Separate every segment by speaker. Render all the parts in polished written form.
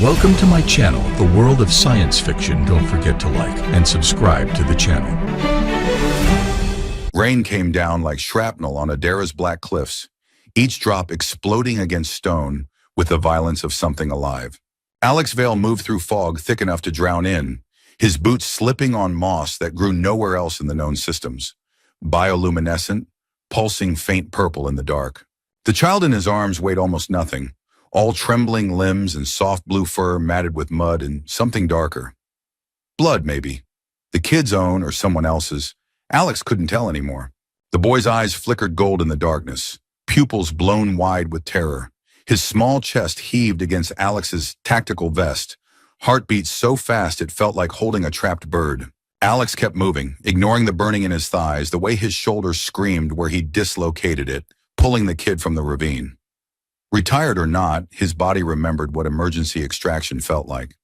Speaker 1: Welcome to my channel, The World of Science Fiction. Don't forget to like and subscribe to the channel.
Speaker 2: Rain came down like shrapnel on Adara's black cliffs, each drop exploding against stone with the violence of something alive. Alex Vale moved through fog thick enough to drown in, his boots slipping on moss that grew nowhere else in the known systems, bioluminescent, pulsing faint purple in the dark. The child in his arms weighed almost nothing, all trembling limbs and soft blue fur matted with mud and something darker. Blood, maybe. The kid's own or someone else's. Alex couldn't tell anymore. The boy's eyes flickered gold in the darkness, pupils blown wide with terror. His small chest heaved against Alex's tactical vest, heartbeat so fast it felt like holding a trapped bird. Alex kept moving, ignoring the burning in his thighs, the way his shoulder screamed where he dislocated it, pulling the kid from the ravine. Retired or not, his body remembered what emergency extraction felt like,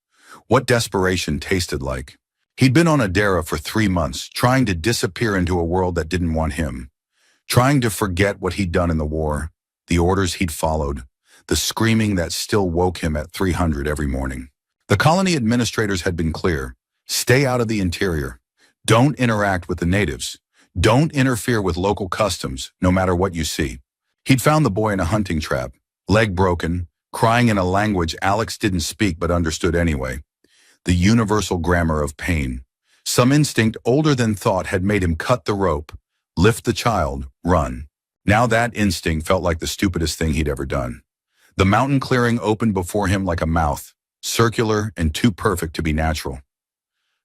Speaker 2: what desperation tasted like. He'd been on Adara for 3 months, trying to disappear into a world that didn't want him, trying to forget what he'd done in the war, the orders he'd followed, the screaming that still woke him at 300 every morning. The colony administrators had been clear. Stay out of the interior. Don't interact with the natives. Don't interfere with local customs, no matter what you see. He'd found the boy in a hunting trap, leg broken, crying in a language Alex didn't speak but understood anyway. The universal grammar of pain. Some instinct older than thought had made him cut the rope, lift the child, run. Now that instinct felt like the stupidest thing he'd ever done. The mountain clearing opened before him like a mouth, circular and too perfect to be natural.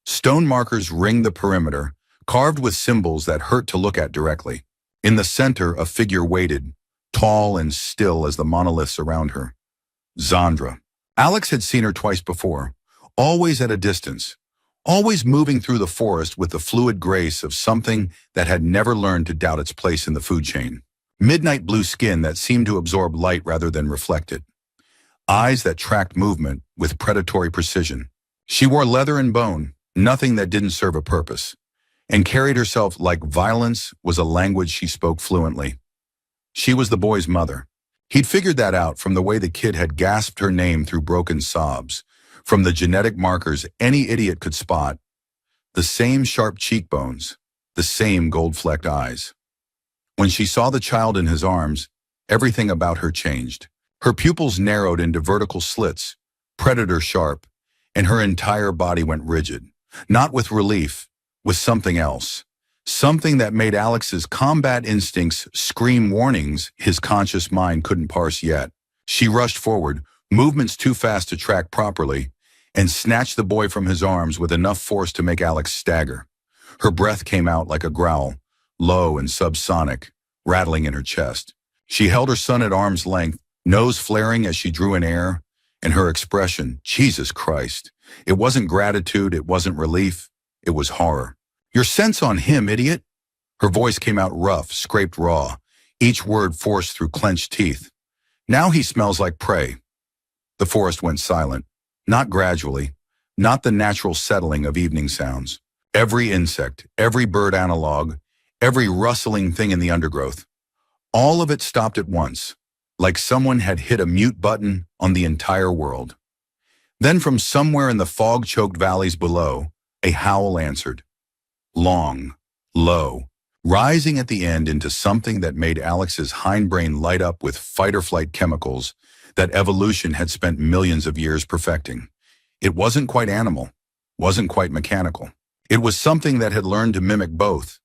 Speaker 2: Stone markers ringed the perimeter, carved with symbols that hurt to look at directly. In the center, a figure waited, tall and still as the monoliths around her. Zandra. Alex had seen her twice before, always at a distance, always moving through the forest with the fluid grace of something that had never learned to doubt its place in the food chain. Midnight blue skin that seemed to absorb light rather than reflect it. Eyes that tracked movement with predatory precision. She wore leather and bone, nothing that didn't serve a purpose, and carried herself like violence was a language she spoke fluently. She was the boy's mother. He'd figured that out from the way the kid had gasped her name through broken sobs, from the genetic markers any idiot could spot. The same sharp cheekbones, the same gold-flecked eyes. When she saw the child in his arms, everything about her changed. Her pupils narrowed into vertical slits, predator sharp, and her entire body went rigid. Not with relief, with something else. Something that made Alex's combat instincts scream warnings his conscious mind couldn't parse yet. She rushed forward, movements too fast to track properly, and snatched the boy from his arms with enough force to make Alex stagger. Her breath came out like a growl, low and subsonic, rattling in her chest. She held her son at arm's length, nose flaring as she drew in air, and her expression, Jesus Christ. It wasn't gratitude, it wasn't relief, it was horror. Your sense on him, idiot. Her voice came out rough, scraped raw, each word forced through clenched teeth. Now he smells like prey. The forest went silent, not gradually, not the natural settling of evening sounds. Every insect, every bird analog, every rustling thing in the undergrowth. All of it stopped at once, like someone had hit a mute button on the entire world. Then from somewhere in the fog-choked valleys below, a howl answered. Long, low, rising at the end into something that made Alex's hindbrain light up with fight-or-flight chemicals that evolution had spent millions of years perfecting. It wasn't quite animal, wasn't quite mechanical. It was something that had learned to mimic both,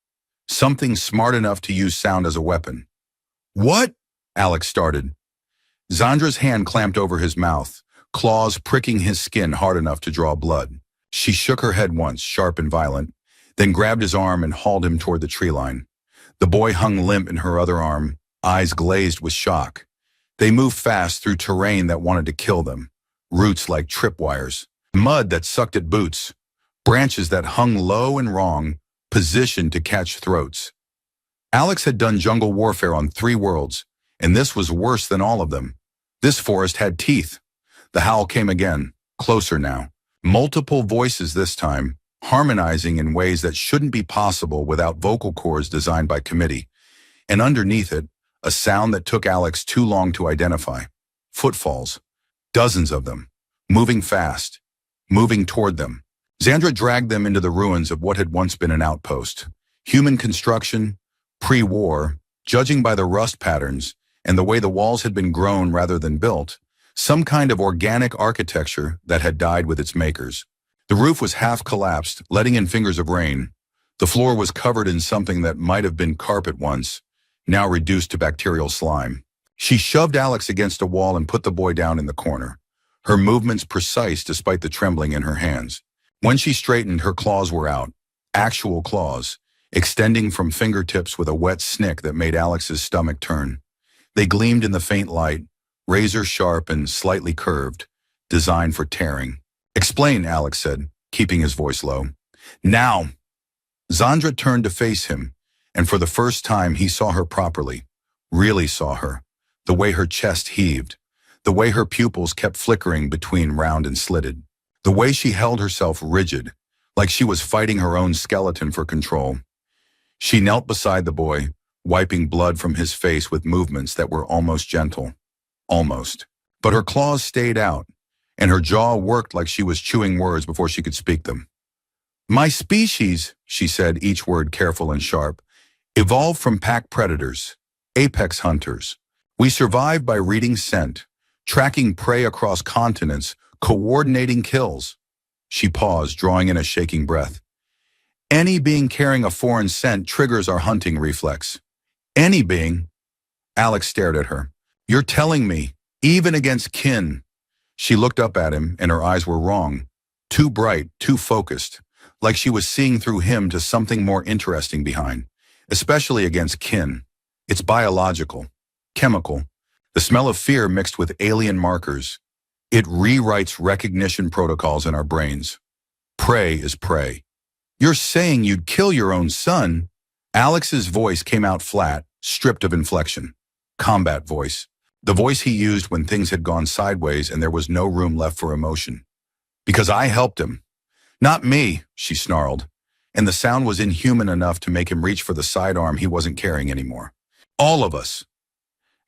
Speaker 2: something smart enough to use sound as a weapon. What? Alex started. Zandra's hand clamped over his mouth, claws pricking his skin hard enough to draw blood. She shook her head once, sharp and violent, then grabbed his arm and hauled him toward the tree line. The boy hung limp in her other arm, eyes glazed with shock. They moved fast through terrain that wanted to kill them, roots like tripwires, mud that sucked at boots, branches that hung low and wrong, positioned to catch throats. Alex had done jungle warfare on 3 worlds, and this was worse than all of them. This forest had teeth. The howl came again, closer now. Multiple voices this time, harmonizing in ways that shouldn't be possible without vocal cords designed by committee. And underneath it, a sound that took Alex too long to identify. Footfalls. Dozens of them. moving fast, moving toward them. Xandra dragged them into the ruins of what had once been an outpost. Human construction, pre-war, judging by the rust patterns and the way the walls had been grown rather than built, some kind of organic architecture that had died with its makers. The roof was half collapsed, letting in fingers of rain. The floor was covered in something that might have been carpet once, now reduced to bacterial slime. She shoved Alex against a wall and put the boy down in the corner, her movements precise despite the trembling in her hands. When she straightened, her claws were out, actual claws, extending from fingertips with a wet snick that made Alex's stomach turn. They gleamed in the faint light, razor sharp and slightly curved, designed for tearing. "Explain," Alex said, keeping his voice low. "Now!" Xandra turned to face him, and for the first time he saw her properly, really saw her, the way her chest heaved, the way her pupils kept flickering between round and slitted, the way she held herself rigid, like she was fighting her own skeleton for control. She knelt beside the boy, wiping blood from his face with movements that were almost gentle. Almost. But her claws stayed out, and her jaw worked like she was chewing words before she could speak them. "My species," she said, each word careful and sharp, "evolved from pack predators, apex hunters. We survived by reading scent, tracking prey across continents, coordinating kills." She paused, drawing in a shaking breath. "Any being carrying a foreign scent triggers our hunting reflex. Any being." Alex stared at her. "You're telling me, even against kin?" She looked up at him, and her eyes were wrong, too bright, too focused, like she was seeing through him to something more interesting behind, especially against kin. It's biological, chemical, the smell of fear mixed with alien markers. It rewrites recognition protocols in our brains. Prey is prey. "You're saying you'd kill your own son?" Alex's voice came out flat, stripped of inflection. Combat voice. The voice he used when things had gone sideways and there was no room left for emotion. "Because I helped him." "Not me," she snarled, and the sound was inhuman enough to make him reach for the sidearm he wasn't carrying anymore. "All of us."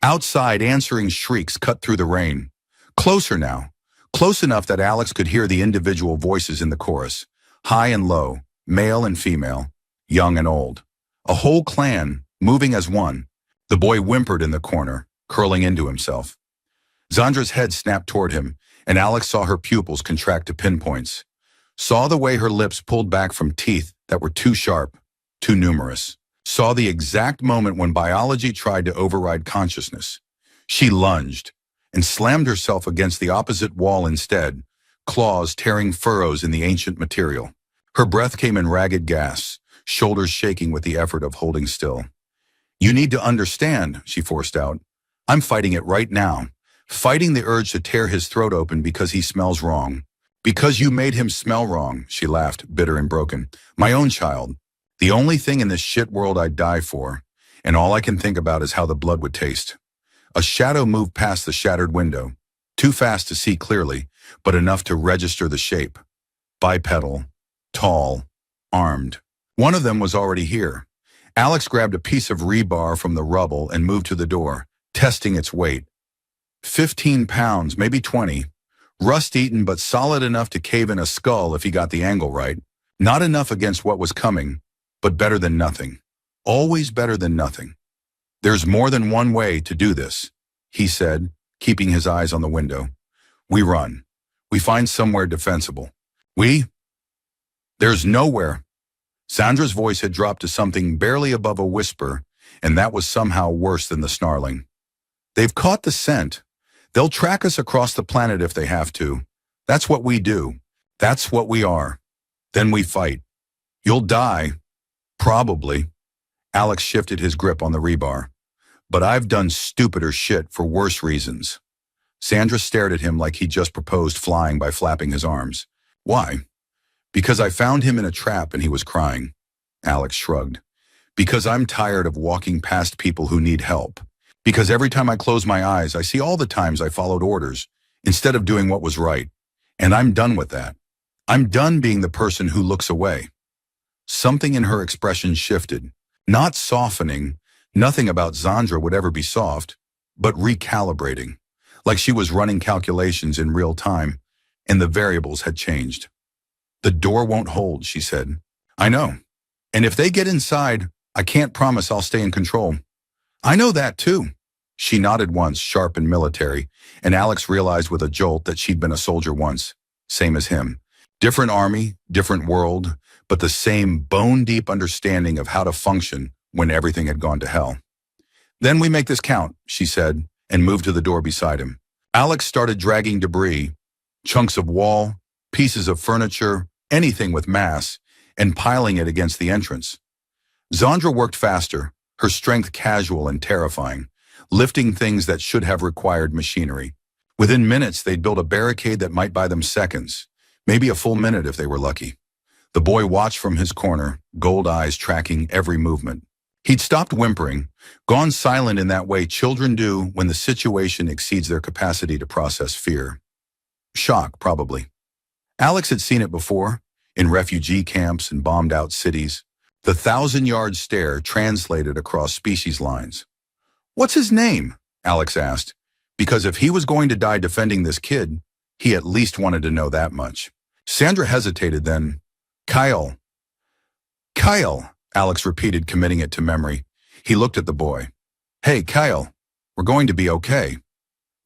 Speaker 2: Outside, answering shrieks cut through the rain. Closer now, close enough that Alex could hear the individual voices in the chorus, high and low, male and female, young and old. A whole clan, moving as one. The boy whimpered in the corner, curling into himself. Xandra's head snapped toward him, and Alex saw her pupils contract to pinpoints. Saw the way her lips pulled back from teeth that were too sharp, too numerous. Saw the exact moment when biology tried to override consciousness. She lunged and slammed herself against the opposite wall instead, claws tearing furrows in the ancient material. Her breath came in ragged gasps, shoulders shaking with the effort of holding still. "You need to understand," she forced out. "I'm fighting it right now. Fighting the urge to tear his throat open because he smells wrong. Because you made him smell wrong," she laughed, bitter and broken. "My own child. The only thing in this shit world I'd die for. And all I can think about is how the blood would taste." A shadow moved past the shattered window. Too fast to see clearly, but enough to register the shape. Bipedal, tall, armed. One of them was already here. Alex grabbed a piece of rebar from the rubble and moved to the door, testing its weight. 15 pounds, maybe 20. Rust-eaten but solid enough to cave in a skull if he got the angle right. Not enough against what was coming, but better than nothing. Always better than nothing. "There's more than one way to do this," he said, keeping his eyes on the window. "We run. We find somewhere defensible. There's nowhere." Sandra's voice had dropped to something barely above a whisper, and that was somehow worse than the snarling. "They've caught the scent. They'll track us across the planet if they have to. That's what we do. That's what we are. Then we fight. You'll die. Probably." Alex shifted his grip on the rebar. "But I've done stupider shit for worse reasons." Sandra stared at him like he'd just proposed flying by flapping his arms. "Why?" "Because I found him in a trap and he was crying." Alex shrugged. "Because I'm tired of walking past people who need help. Because every time I close my eyes, I see all the times I followed orders instead of doing what was right. And I'm done with that. I'm done being the person who looks away." Something in her expression shifted. Not softening, nothing about Xandra would ever be soft, but recalibrating. Like she was running calculations in real time. and the variables had changed. "The door won't hold," she said. "I know. And if they get inside, I can't promise I'll stay in control." "I know that too." She nodded once, sharp and military, and Alex realized with a jolt that she'd been a soldier once, same as him. Different army, different world, but the same bone-deep understanding of how to function when everything had gone to hell. "Then we make this count," she said, and moved to the door beside him. Alex started dragging debris, chunks of wall, pieces of furniture, anything with mass, and piling it against the entrance. Zandra worked faster, her strength casual and terrifying, lifting things that should have required machinery. Within minutes, they'd built a barricade that might buy them seconds, maybe a full minute if they were lucky. The boy watched from his corner, gold eyes tracking every movement. He'd stopped whimpering, gone silent in that way children do when the situation exceeds their capacity to process fear. Shock, probably. Alex had seen it before, in refugee camps and bombed-out cities. The 1,000-yard stare translated across species lines. "What's his name?" Alex asked, because if he was going to die defending this kid, he at least wanted to know that much. Sandra hesitated then. "Kyle." "Kyle," Alex repeated, committing it to memory. He looked at the boy. "Hey, Kyle, we're going to be okay."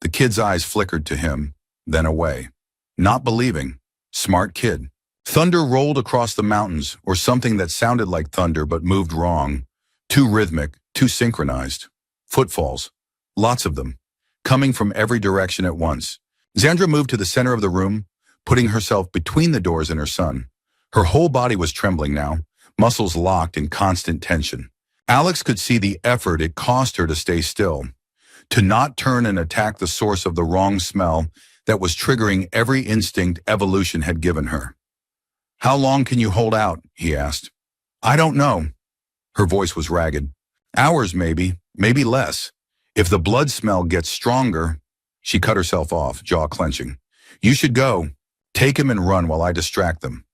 Speaker 2: The kid's eyes flickered to him, then away. Not believing. Smart kid. Thunder rolled across the mountains, or something that sounded like thunder but moved wrong. Too rhythmic, too synchronized. Footfalls. Lots of them. Coming from every direction at once. Zandra moved to the center of the room, putting herself between the doors and her son. Her whole body was trembling now, muscles locked in constant tension. Alex could see the effort it cost her to stay still, to not turn and attack the source of the wrong smell that was triggering every instinct evolution had given her. "How long can you hold out?" he asked. "I don't know." Her voice was ragged. "Hours maybe, maybe less. If the blood smell gets stronger." She cut herself off, jaw clenching. "You should go. Take him and run while I distract them."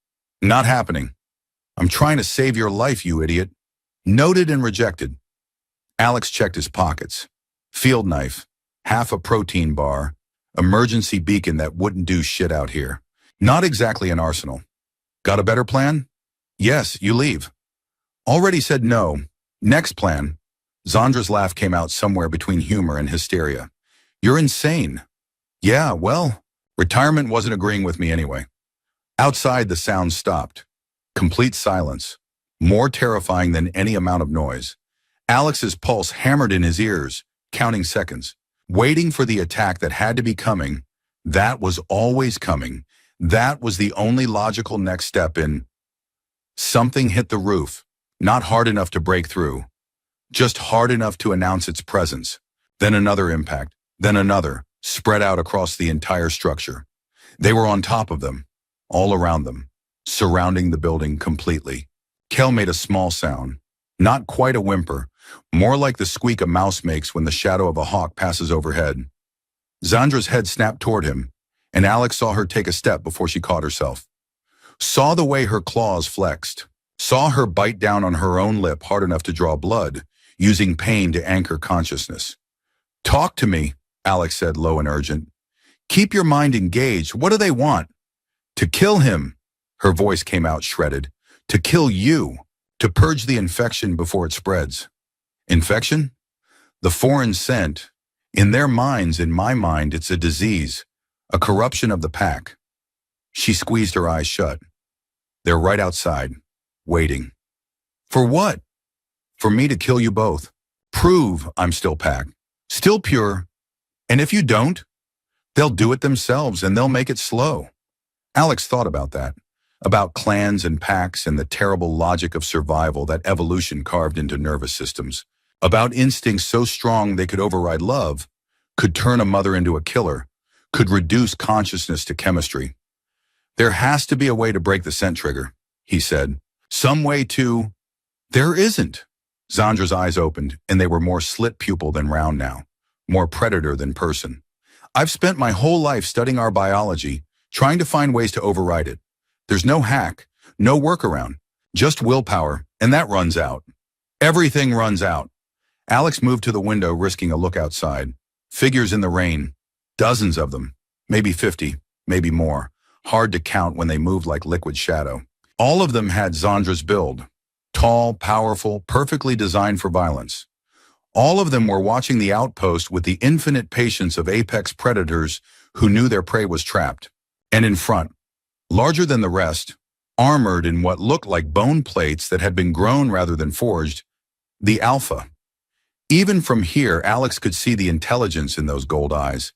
Speaker 2: "Not happening." "I'm trying to save your life, you idiot." Noted and rejected. Alex checked his pockets. Field knife, half a protein bar, emergency beacon that wouldn't do shit out here. Not exactly an arsenal. "Got a better plan?" "Yes, you leave." "Already said no. Next plan." Zandra's laugh came out somewhere between humor and hysteria. "You're insane." "Yeah, well, retirement wasn't agreeing with me anyway." Outside, the sound stopped. Complete silence. More terrifying than any amount of noise. Alex's pulse hammered in his ears, counting seconds. Waiting for the attack that had to be coming. That was always coming. That was the only logical next step in. Something hit the roof, not hard enough to break through, just hard enough to announce its presence. Then another impact, then another, spread out across the entire structure. They were on top of them, all around them, surrounding the building completely. Kel made a small sound, not quite a whimper, more like the squeak a mouse makes when the shadow of a hawk passes overhead. Zandra's head snapped toward him, and Alex saw her take a step before she caught herself. Saw the way her claws flexed, saw her bite down on her own lip hard enough to draw blood, using pain to anchor consciousness. "Talk to me," Alex said, low and urgent. "Keep your mind engaged. What do they want?" "To kill him." Her voice came out shredded. "To kill you. To purge the infection before it spreads." Infection? The foreign scent. In their minds, in my mind, it's a disease, a corruption of the pack. She squeezed her eyes shut. "They're right outside, waiting." "For what?" "For me to kill you both. Prove I'm still pack, still pure. And if you don't, they'll do it themselves and they'll make it slow." Alex thought about that, about clans and packs and the terrible logic of survival that evolution carved into nervous systems, about instincts so strong they could override love, could turn a mother into a killer, could reduce consciousness to chemistry. "There has to be a way to break the scent trigger," he said. "Some way to—" "There isn't." Zandra's eyes opened, and they were more slit pupil than round now, more predator than person. "I've spent my whole life studying our biology, trying to find ways to override it. There's no hack, no workaround, just willpower, and that runs out. Everything runs out." Alex moved to the window, risking a look outside. Figures in the rain. Dozens of them. Maybe 50, maybe more. hard to count when they moved like liquid shadow. All of them had Zandra's build. Tall, powerful, perfectly designed for violence. All of them were watching the outpost with the infinite patience of apex predators who knew their prey was trapped. And in front, larger than the rest, armored in what looked like bone plates that had been grown rather than forged, the Alpha. Even from here, Alex could see the intelligence in those gold eyes.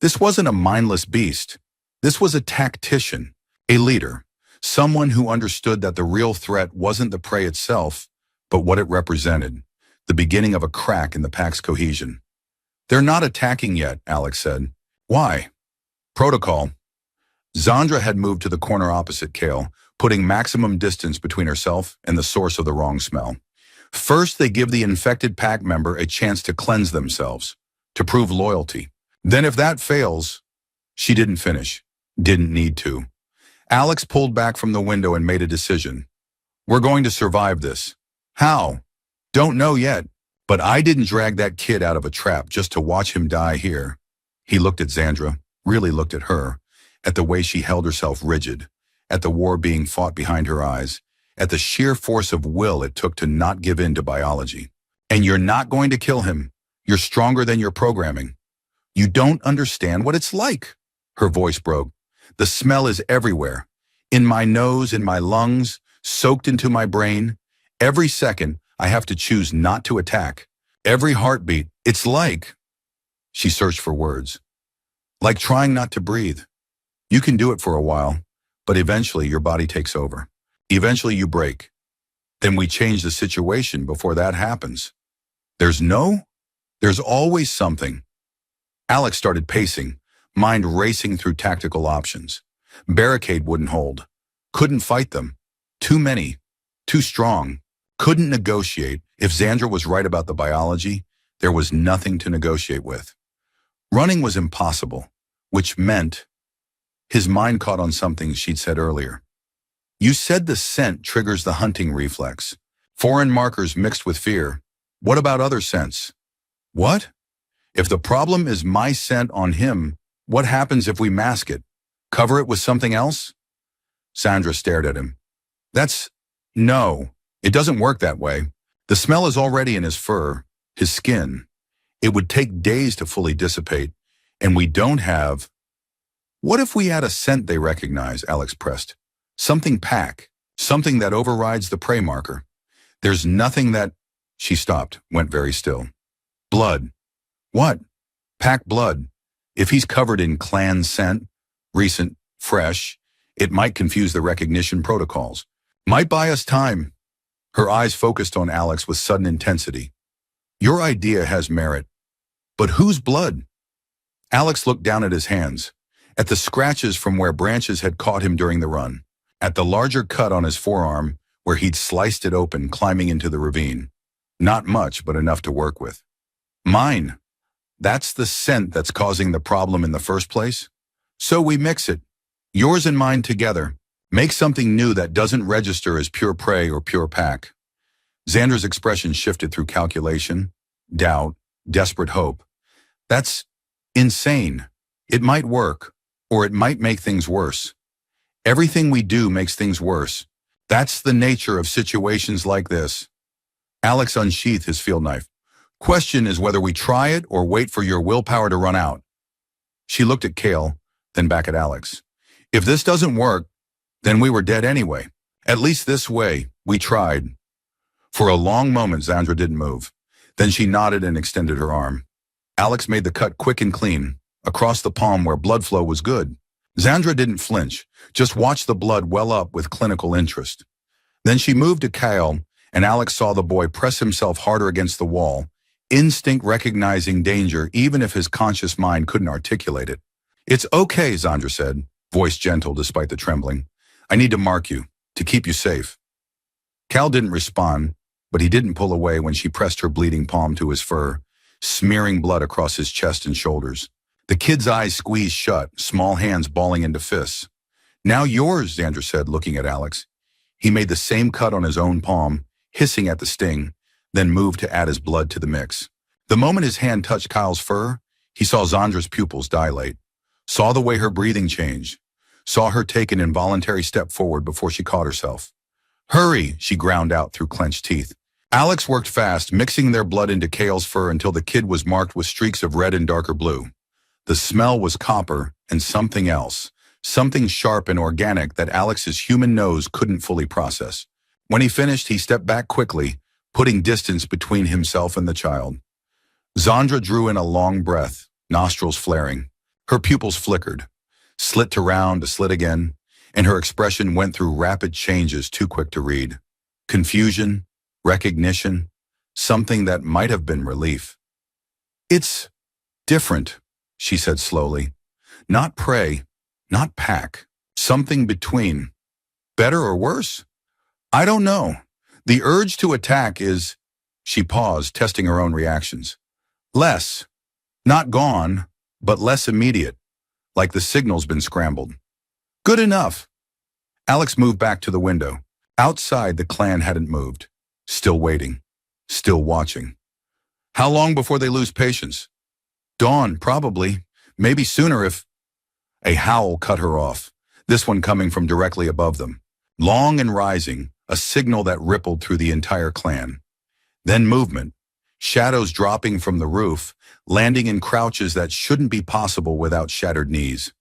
Speaker 2: This wasn't a mindless beast. This was a tactician, a leader, someone who understood that the real threat wasn't the prey itself, but what it represented, the beginning of a crack in the pack's cohesion. "They're not attacking yet," Alex said. "Why?" "Protocol." Zandra had moved to the corner opposite Kale, putting maximum distance between herself and the source of the wrong smell. First, they give the infected pack member a chance to cleanse themselves, to prove loyalty. Then if that fails, she didn't finish, didn't need to. Alex pulled back from the window and made a decision. "We're going to survive this." "How?" "Don't know yet, but I didn't drag that kid out of a trap just to watch him die here." He looked at Zandra, really looked at her, at the way she held herself rigid, at the war being fought behind her eyes, at the sheer force of will it took to not give in to biology. "And you're not going to kill him. You're stronger than your programming. You don't understand what it's like." Her voice broke. "The smell is everywhere. In my nose, in my lungs, soaked into my brain. Every second, I have to choose not to attack. Every heartbeat, it's like..." She searched for words. "Like trying not to breathe. You can do it for a while, but eventually your body takes over. Eventually you break. Then we change the situation before that happens. There's always something." Alex started pacing, mind racing through tactical options. Barricade wouldn't hold. Couldn't fight them. Too many. Too strong. Couldn't negotiate. If Zandra was right about the biology, there was nothing to negotiate with. Running was impossible, which meant... His mind caught on something she'd said earlier. "You said the scent triggers the hunting reflex. Foreign markers mixed with fear. What about other scents?" "What? If the problem is my scent on him, what happens if we mask it? Cover it with something else?" Sandra stared at him. No, it doesn't work that way. The smell is already in his fur, his skin. It would take days to fully dissipate, and we don't have..." "What if we add a scent they recognize?" Alex pressed. "Something pack, something that overrides the prey marker. There's nothing that..." She stopped, went very still. "Blood." "What?" "Pack blood. If he's covered in clan scent, recent, fresh, it might confuse the recognition protocols. Might buy us time." Her eyes focused on Alex with sudden intensity. "Your idea has merit. But whose blood?" Alex looked down at his hands, at the scratches from where branches had caught him during the run, at the larger cut on his forearm where he'd sliced it open climbing into the ravine. Not much, but enough to work with. "Mine. That's the scent that's causing the problem in the first place. So we mix it, yours and mine together, make something new that doesn't register as pure prey or pure pack." Xander's expression shifted through calculation, doubt, desperate hope. "That's insane. It might work, or it might make things worse. Everything we do makes things worse. That's the nature of situations like this." Alex unsheathed his field knife. "Question is whether we try it or wait for your willpower to run out." She looked at Kale, then back at Alex. "If this doesn't work, then we were dead anyway. At least this way, we tried." For a long moment, Zandra didn't move. Then she nodded and extended her arm. Alex made the cut quick and clean, across the palm where blood flow was good. Zandra didn't flinch, just watched the blood well up with clinical interest. Then she moved to Kyle, and Alex saw the boy press himself harder against the wall, instinct recognizing danger even if his conscious mind couldn't articulate it. "It's okay," Zandra said, voice gentle despite the trembling. "I need to mark you, to keep you safe." Cal didn't respond, but he didn't pull away when she pressed her bleeding palm to his fur, smearing blood across his chest and shoulders. The kid's eyes squeezed shut, small hands balling into fists. "Now yours," Xander said, looking at Alex. He made the same cut on his own palm, hissing at the sting, then moved to add his blood to the mix. The moment his hand touched Kyle's fur, he saw Zandra's pupils dilate, saw the way her breathing changed, saw her take an involuntary step forward before she caught herself. "Hurry," she ground out through clenched teeth. Alex worked fast, mixing their blood into Kale's fur until the kid was marked with streaks of red and darker blue. The smell was copper and something else, something sharp and organic that Alex's human nose couldn't fully process. When he finished, he stepped back quickly, putting distance between himself and the child. Zandra drew in a long breath, nostrils flaring. Her pupils flickered, slit to round to slit again, and her expression went through rapid changes too quick to read. Confusion, recognition, something that might have been relief. "It's different," she said slowly. "Not prey, not pack, something between. Better or worse? I don't know. The urge to attack is—" She paused, testing her own reactions. "Less. Not gone, but less immediate, like the signal's been scrambled." "Good enough." Alex moved back to the window. Outside, the clan hadn't moved. Still waiting. Still watching. "How long before they lose patience?" "Dawn, probably. Maybe sooner if—" A howl cut her off, this one coming from directly above them. Long and rising, a signal that rippled through the entire clan. Then movement. Shadows dropping from the roof, landing in crouches that shouldn't be possible without shattered knees.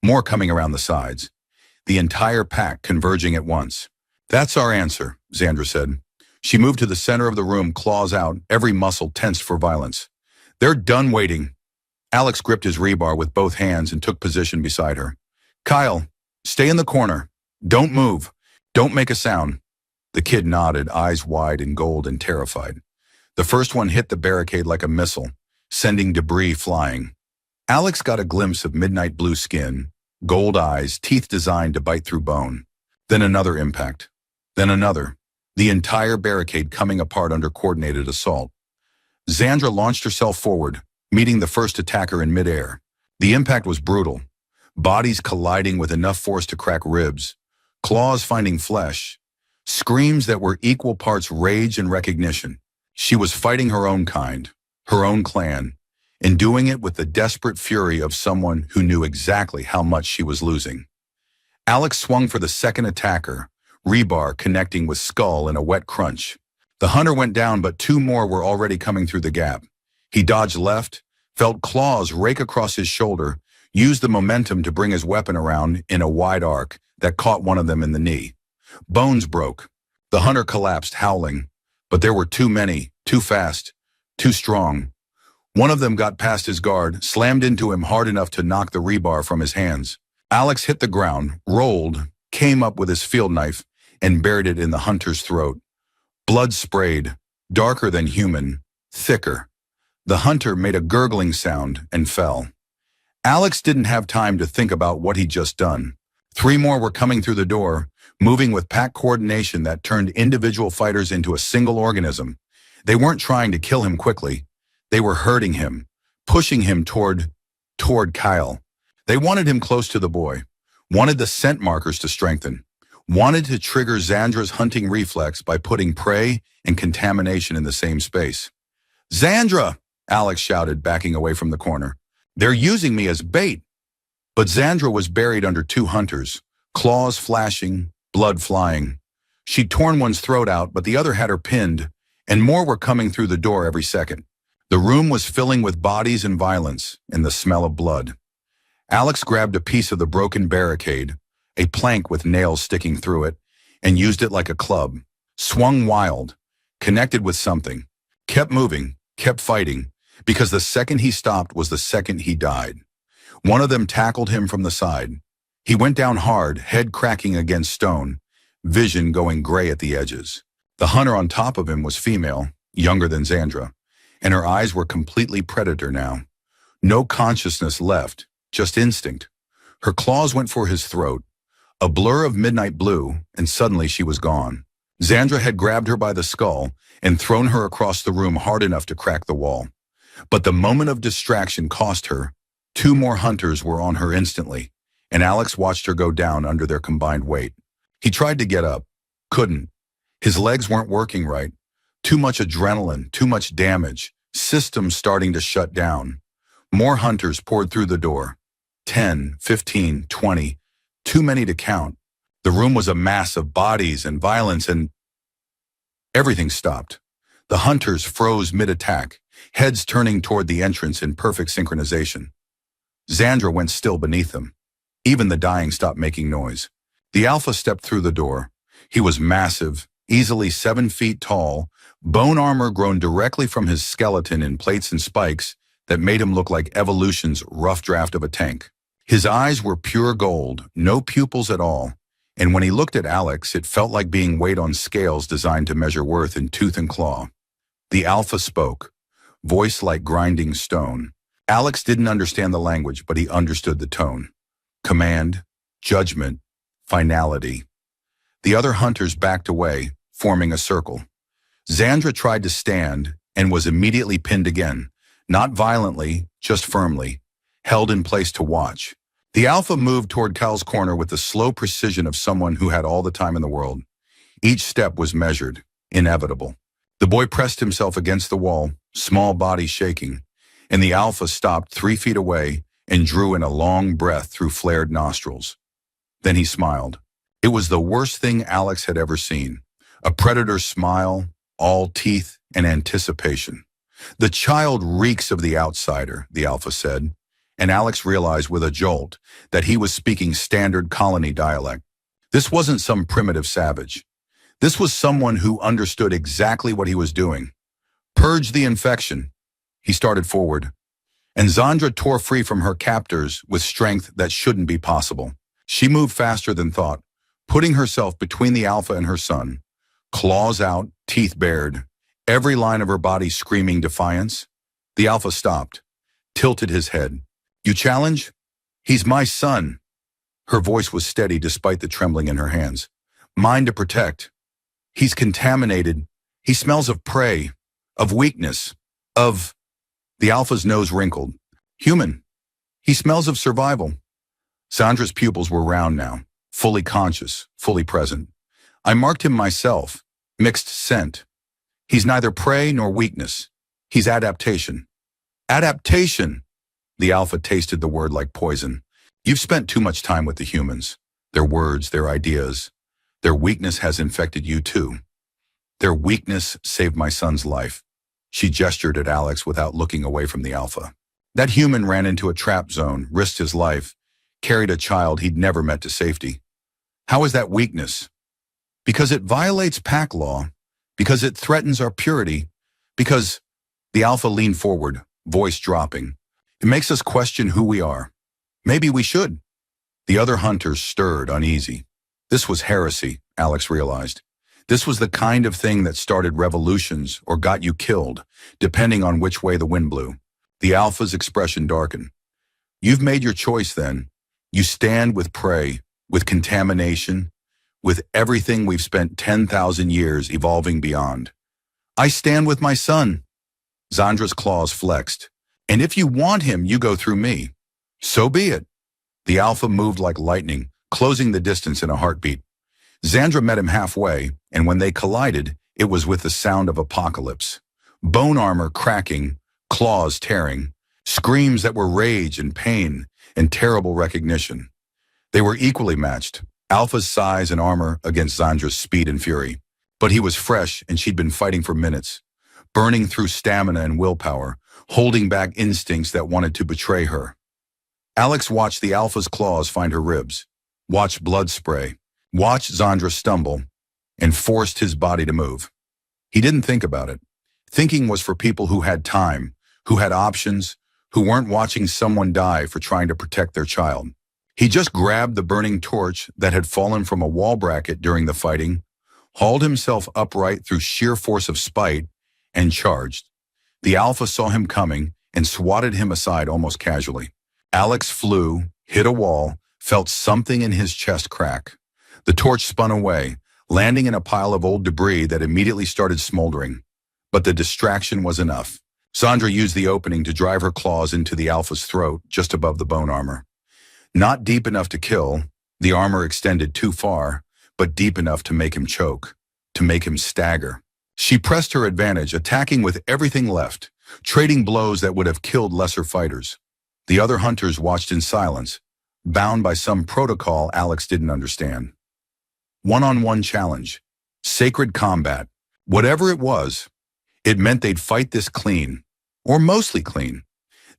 Speaker 2: More coming around the sides. The entire pack converging at once. "That's our answer," Zandra said. She moved to the center of the room, claws out, every muscle tensed for violence. "They're done waiting." Alex gripped his rebar with both hands and took position beside her. "Kyle, stay in the corner. Don't move. Don't make a sound." The kid nodded, eyes wide and gold and terrified. The first one hit the barricade like a missile, sending debris flying. Alex got a glimpse of midnight blue skin, gold eyes, teeth designed to bite through bone. Then another impact. Then another. The entire barricade coming apart under coordinated assault. Zandra launched herself forward, meeting the first attacker in midair. The impact was brutal. Bodies colliding with enough force to crack ribs. Claws finding flesh. Screams that were equal parts rage and recognition. She was fighting her own kind, her own clan, and doing it with the desperate fury of someone who knew exactly how much she was losing. Alex swung for the second attacker, rebar connecting with skull in a wet crunch. The hunter went down, but two more were already coming through the gap. He dodged left, felt claws rake across his shoulder, used the momentum to bring his weapon around in a wide arc that caught one of them in the knee. Bones broke. The hunter collapsed, howling. But there were too many, too fast, too strong. One of them got past his guard, slammed into him hard enough to knock the rebar from his hands. Alex hit the ground, rolled, came up with his field knife, and buried it in the hunter's throat. Blood sprayed, darker than human, thicker. The hunter made a gurgling sound and fell. Alex didn't have time to think about what he'd just done. Three more were coming through the door, moving with pack coordination that turned individual fighters into a single organism. They weren't trying to kill him quickly. They were hurting him, pushing him toward Kyle. They wanted him close to the boy, wanted the scent markers to strengthen, wanted to trigger Zandra's hunting reflex by putting prey and contamination in the same space. "Zandra!" Alex shouted, backing away from the corner. "They're using me as bait." But Zandra was buried under two hunters, claws flashing, blood flying. She'd torn one's throat out, but the other had her pinned, and more were coming through the door every second. The room was filling with bodies and violence, and the smell of blood. Alex grabbed a piece of the broken barricade, a plank with nails sticking through it, and used it like a club. Swung wild, connected with something, kept moving, kept fighting, because the second he stopped was the second he died. One of them tackled him from the side. He went down hard, head cracking against stone, vision going gray at the edges. The hunter on top of him was female, younger than Zandra, and her eyes were completely predator now. No consciousness left, just instinct. Her claws went for his throat, a blur of midnight blue, and suddenly she was gone. Zandra had grabbed her by the skull and thrown her across the room hard enough to crack the wall. But the moment of distraction cost her. Two more hunters were on her instantly, and Alex watched her go down under their combined weight. He tried to get up, couldn't. His legs weren't working right. Too much adrenaline, too much damage, systems starting to shut down. More hunters poured through the door. 10, 15, 20. Too many to count. The room was a mass of bodies and violence, and everything stopped. The hunters froze mid-attack, heads turning toward the entrance in perfect synchronization. Xandra went still beneath them. Even the dying stopped making noise. The Alpha stepped through the door. He was massive, easily 7 feet tall, bone armor grown directly from his skeleton in plates and spikes that made him look like evolution's rough draft of a tank. His eyes were pure gold, no pupils at all, and when he looked at Alex, it felt like being weighed on scales designed to measure worth in tooth and claw. The Alpha spoke, voice like grinding stone. Alex didn't understand the language, but he understood the tone. Command, judgment, finality. The other hunters backed away, forming a circle. Xandra tried to stand and was immediately pinned again, not violently, just firmly, held in place to watch. The Alpha moved toward Cal's corner with the slow precision of someone who had all the time in the world. Each step was measured, inevitable. The boy pressed himself against the wall, small body shaking, and the Alpha stopped 3 feet away and drew in a long breath through flared nostrils. Then he smiled. It was the worst thing Alex had ever seen. A predator's smile, all teeth and anticipation. The child reeks of the outsider, the Alpha said, and Alex realized with a jolt that he was speaking standard colony dialect. This wasn't some primitive savage. This was someone who understood exactly what he was doing. Purge the infection. He started forward, and Xandra tore free from her captors with strength that shouldn't be possible. She moved faster than thought, putting herself between the Alpha and her son, claws out, teeth bared, every line of her body screaming defiance. The Alpha stopped, tilted his head. You challenge? He's my son. Her voice was steady despite the trembling in her hands. Mine to protect. He's contaminated. He smells of prey, of weakness, of... The Alpha's nose wrinkled. Human. He smells of survival. Xandra's pupils were round now, fully conscious, fully present. I marked him myself. Mixed scent. He's neither prey nor weakness. He's adaptation. Adaptation! The Alpha tasted the word like poison. You've spent too much time with the humans. Their words, their ideas. Their weakness has infected you too. Their weakness saved my son's life. She gestured at Alex without looking away from the Alpha. That human ran into a trap zone, risked his life, carried a child he'd never met to safety. How is that weakness? Because it violates pack law, because it threatens our purity, because... The Alpha leaned forward, voice dropping. It makes us question who we are. Maybe we should. The other hunters stirred, uneasy. This was heresy, Alex realized. This was the kind of thing that started revolutions or got you killed, depending on which way the wind blew. The Alpha's expression darkened. You've made your choice then. You stand with prey, with contamination, with everything we've spent 10,000 years evolving beyond. I stand with my son. Xandra's claws flexed. And if you want him, you go through me. So be it. The Alpha moved like lightning, closing the distance in a heartbeat. Xandra met him halfway, and when they collided, it was with the sound of apocalypse. Bone armor cracking, claws tearing, screams that were rage and pain and terrible recognition. They were equally matched, Alpha's size and armor against Xandra's speed and fury. But he was fresh, and she'd been fighting for minutes, burning through stamina and willpower, holding back instincts that wanted to betray her. Alex watched the Alpha's claws find her ribs, watched blood spray, watched Xandra stumble, and forced his body to move. He didn't think about it. Thinking was for people who had time, who had options, who weren't watching someone die for trying to protect their child. He just grabbed the burning torch that had fallen from a wall bracket during the fighting, hauled himself upright through sheer force of spite, and charged. The Alpha saw him coming and swatted him aside almost casually. Alex flew, hit a wall, felt something in his chest crack. The torch spun away, landing in a pile of old debris that immediately started smoldering. But the distraction was enough. Xandra used the opening to drive her claws into the Alpha's throat, just above the bone armor. Not deep enough to kill, the armor extended too far, but deep enough to make him choke, to make him stagger. She pressed her advantage, attacking with everything left, trading blows that would have killed lesser fighters. The other hunters watched in silence, bound by some protocol Alex didn't understand. One-on-one challenge, sacred combat, whatever it was, it meant they'd fight this clean, or mostly clean.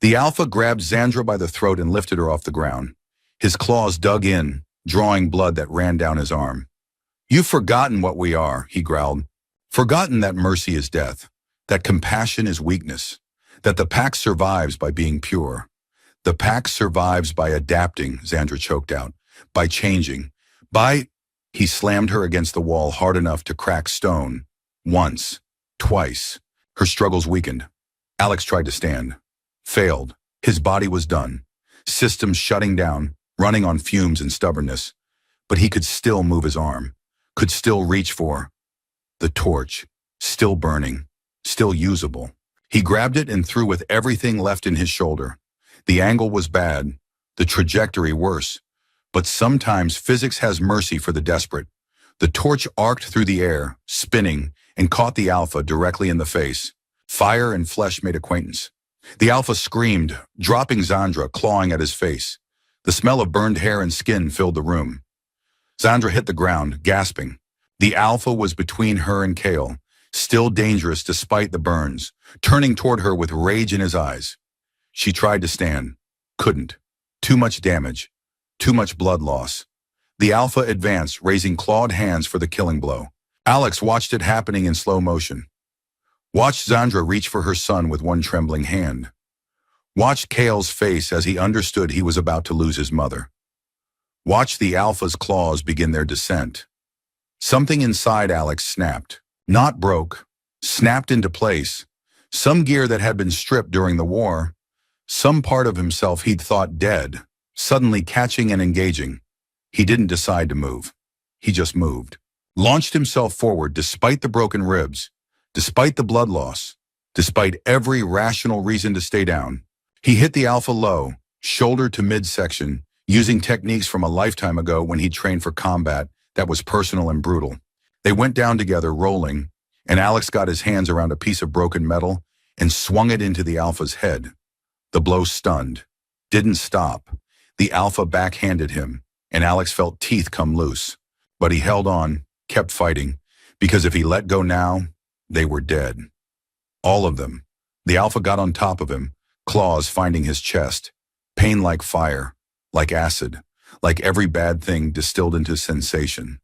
Speaker 2: The Alpha grabbed Xandra by the throat and lifted her off the ground. His claws dug in, drawing blood that ran down his arm. "You've forgotten what we are," he growled. "Forgotten that mercy is death, that compassion is weakness, that the pack survives by being pure. The pack survives by adapting," Xandra choked out, "by changing, by—" He slammed her against the wall hard enough to crack stone. Once, twice. Her struggles weakened. Alex tried to stand. Failed. His body was done. Systems shutting down, running on fumes and stubbornness. But he could still move his arm, could still reach for the torch, still burning, still usable. He grabbed it and threw with everything left in his shoulder. The angle was bad, the trajectory worse. But sometimes physics has mercy for the desperate. The torch arced through the air, spinning, and caught the Alpha directly in the face. Fire and flesh made acquaintance. The Alpha screamed, dropping Xandra, clawing at his face. The smell of burned hair and skin filled the room. Xandra hit the ground, gasping. The Alpha was between her and Kale, still dangerous despite the burns, turning toward her with rage in his eyes. She tried to stand. Couldn't. Too much damage. Too much blood loss. The Alpha advanced, raising clawed hands for the killing blow. Alex watched it happening in slow motion. Watched Xandra reach for her son with one trembling hand. Watched Kale's face as he understood he was about to lose his mother. Watched the Alpha's claws begin their descent. Something inside Alex snapped. Not broke. Snapped into place. Some gear that had been stripped during the war. Some part of himself he'd thought dead, suddenly catching and engaging. He didn't decide to move. He just moved. Launched himself forward despite the broken ribs, despite the blood loss, despite every rational reason to stay down. He hit the Alpha low, shoulder to midsection, using techniques from a lifetime ago when he trained for combat that was personal and brutal. They went down together, rolling, and Alex got his hands around a piece of broken metal and swung it into the Alpha's head. The blow stunned. Didn't stop. The Alpha backhanded him, and Alex felt teeth come loose. But he held on, kept fighting, because if he let go now, they were dead. All of them. The Alpha got on top of him, claws finding his chest. Pain like fire, like acid, like every bad thing distilled into sensation.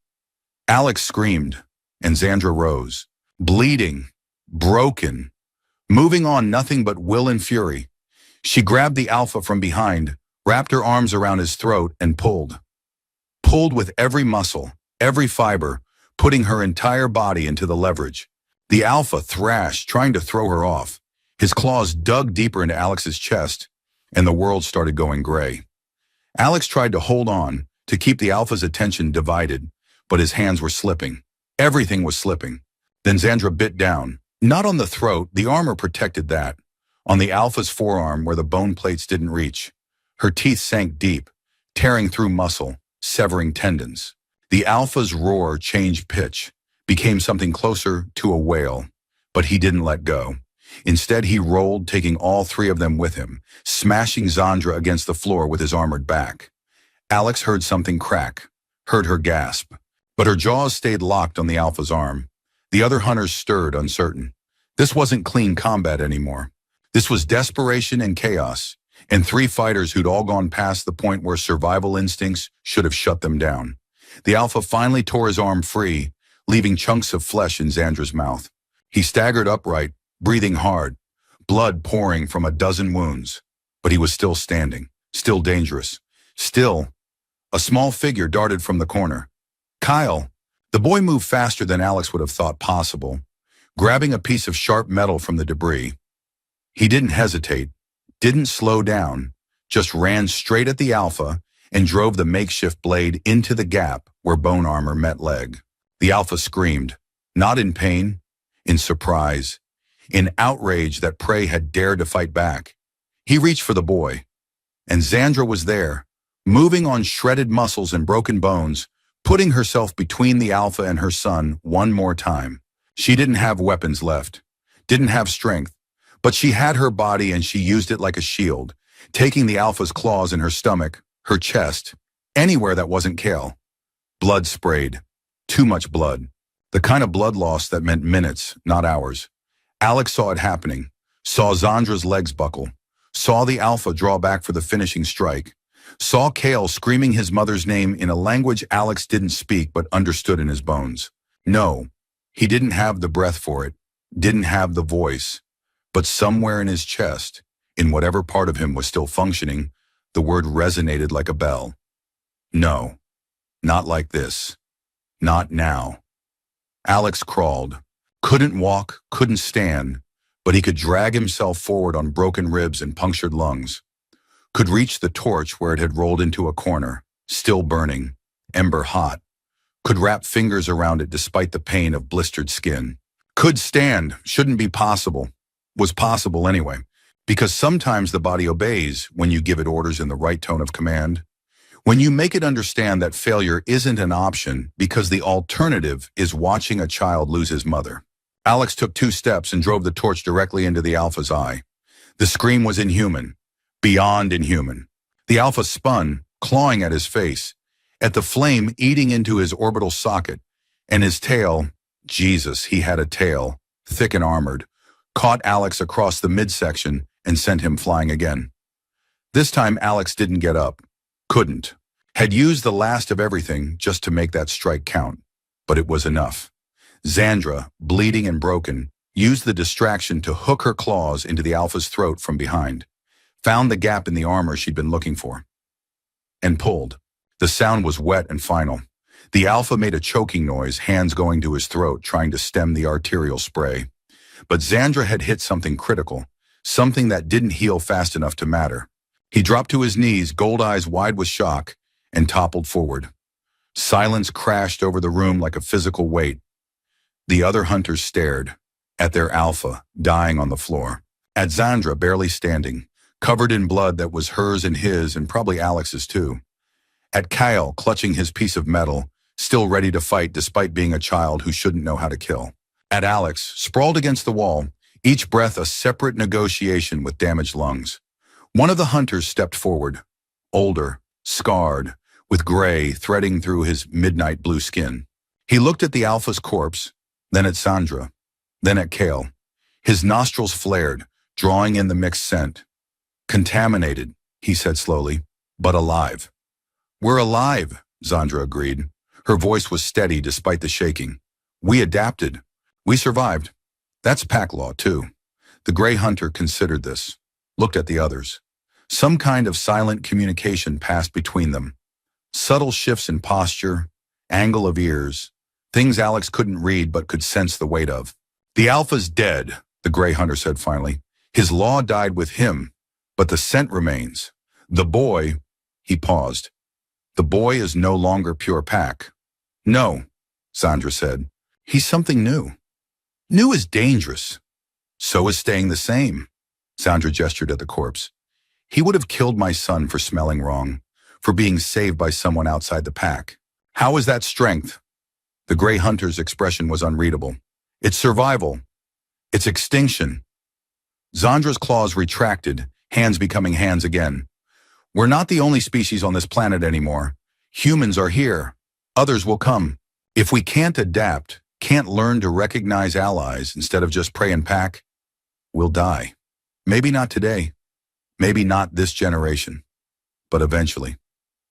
Speaker 2: Alex screamed, and Xandra rose, bleeding, broken, moving on nothing but will and fury. She grabbed the Alpha from behind, wrapped her arms around his throat, and pulled. Pulled with every muscle, every fiber, putting her entire body into the leverage. The Alpha thrashed, trying to throw her off. His claws dug deeper into Alex's chest, and the world started going gray. Alex tried to hold on, to keep the Alpha's attention divided, but his hands were slipping. Everything was slipping. Then Xandra bit down. Not on the throat, the armor protected that. On the Alpha's forearm where the bone plates didn't reach. Her teeth sank deep, tearing through muscle, severing tendons. The Alpha's roar changed pitch, became something closer to a wail, but he didn't let go. Instead, he rolled, taking all three of them with him, smashing Xandra against the floor with his armored back. Alex heard something crack, heard her gasp, but her jaws stayed locked on the Alpha's arm. The other hunters stirred, uncertain. This wasn't clean combat anymore. This was desperation and chaos, and three fighters who'd all gone past the point where survival instincts should have shut them down. The Alpha finally tore his arm free, leaving chunks of flesh in Xandra's mouth. He staggered upright, breathing hard, blood pouring from a dozen wounds. But he was still standing, still dangerous. Still, a small figure darted from the corner. Kyle. The boy moved faster than Alex would have thought possible, grabbing a piece of sharp metal from the debris. He didn't hesitate, didn't slow down, just ran straight at the Alpha and drove the makeshift blade into the gap where bone armor met leg. The Alpha screamed, not in pain, in surprise, in outrage that prey had dared to fight back. He reached for the boy, and Xandra was there, moving on shredded muscles and broken bones, putting herself between the Alpha and her son one more time. She didn't have weapons left, didn't have strength, but she had her body and she used it like a shield, taking the Alpha's claws in her stomach, her chest, anywhere that wasn't Kale. Blood sprayed. Too much blood. The kind of blood loss that meant minutes, not hours. Alex saw it happening, saw Zandra's legs buckle, saw the Alpha draw back for the finishing strike, saw Kale screaming his mother's name in a language Alex didn't speak but understood in his bones. No, he didn't have the breath for it, didn't have the voice, but somewhere in his chest, in whatever part of him was still functioning, the word resonated like a bell. No, not like this. Not now. Alex crawled. Couldn't walk, couldn't stand, but he could drag himself forward on broken ribs and punctured lungs. Could reach the torch where it had rolled into a corner, still burning, ember hot. Could wrap fingers around it despite the pain of blistered skin. Could stand, shouldn't be possible. Was possible anyway, because sometimes the body obeys when you give it orders in the right tone of command. When you make it understand that failure isn't an option because the alternative is watching a child lose his mother. Alex took 2 steps and drove the torch directly into the Alpha's eye. The scream was inhuman, beyond inhuman. The Alpha spun, clawing at his face, at the flame eating into his orbital socket, and his tail, Jesus, he had a tail, thick and armored, caught Alex across the midsection and sent him flying again. This time Alex didn't get up. Couldn't. Had used the last of everything just to make that strike count. But it was enough. Zandra, bleeding and broken, used the distraction to hook her claws into the Alpha's throat from behind, found the gap in the armor she'd been looking for, and pulled. The sound was wet and final. The Alpha made a choking noise, hands going to his throat, trying to stem the arterial spray. But Zandra had hit something critical, something that didn't heal fast enough to matter. He dropped to his knees, gold eyes wide with shock, and toppled forward. Silence crashed over the room like a physical weight. The other hunters stared at their Alpha, dying on the floor, at Zandra barely standing, covered in blood that was hers and his and probably Alex's too, at Kyle clutching his piece of metal, still ready to fight despite being a child who shouldn't know how to kill, at Alex, sprawled against the wall, each breath a separate negotiation with damaged lungs. One of the hunters stepped forward, older, scarred, with gray threading through his midnight blue skin. He looked at the Alpha's corpse, then at Zandra, then at Kale. His nostrils flared, drawing in the mixed scent. Contaminated, he said slowly, but alive. We're alive, Zandra agreed. Her voice was steady despite the shaking. We adapted. We survived. That's pack law, too. The gray hunter considered this, looked at the others. Some kind of silent communication passed between them. Subtle shifts in posture, angle of ears, things Alex couldn't read but could sense the weight of. The Alpha's dead, the gray hunter said finally. His law died with him, but the scent remains. The boy, he paused. The boy is no longer pure pack. No, Zandra said. He's something new. New is dangerous. So is staying the same. Zandra gestured at the corpse. He would have killed my son for smelling wrong, for being saved by someone outside the pack. How is that strength? The gray hunter's expression was unreadable. It's survival. It's extinction. Zandra's claws retracted, hands becoming hands again. We're not the only species on this planet anymore. Humans are here. Others will come. If we can't adapt, can't learn to recognize allies instead of just prey and pack, we'll die. Maybe not today. Maybe not this generation. But eventually.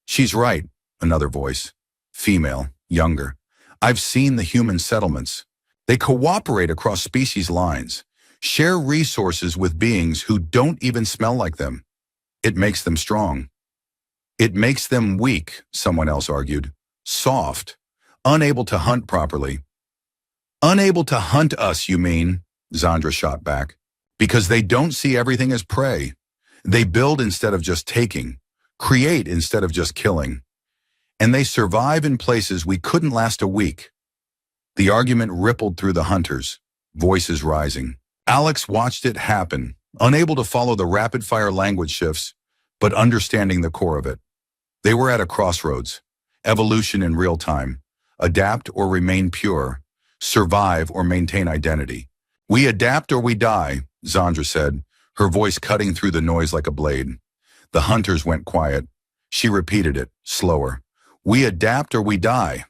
Speaker 2: She's right, another voice. Female, younger. I've seen the human settlements. They cooperate across species lines, share resources with beings who don't even smell like them. It makes them strong. It makes them weak, someone else argued. Soft. Unable to hunt properly. Unable to hunt us, you mean? Zandra shot back. Because they don't see everything as prey. They build instead of just taking. Create instead of just killing. And they survive in places we couldn't last a week. The argument rippled through the hunters, voices rising. Alex watched it happen, unable to follow the rapid-fire language shifts, but understanding the core of it. They were at a crossroads, evolution in real time, adapt or remain pure, survive or maintain identity. We adapt or we die, Zandra said, her voice cutting through the noise like a blade. The hunters went quiet. She repeated it, slower. We adapt or we die.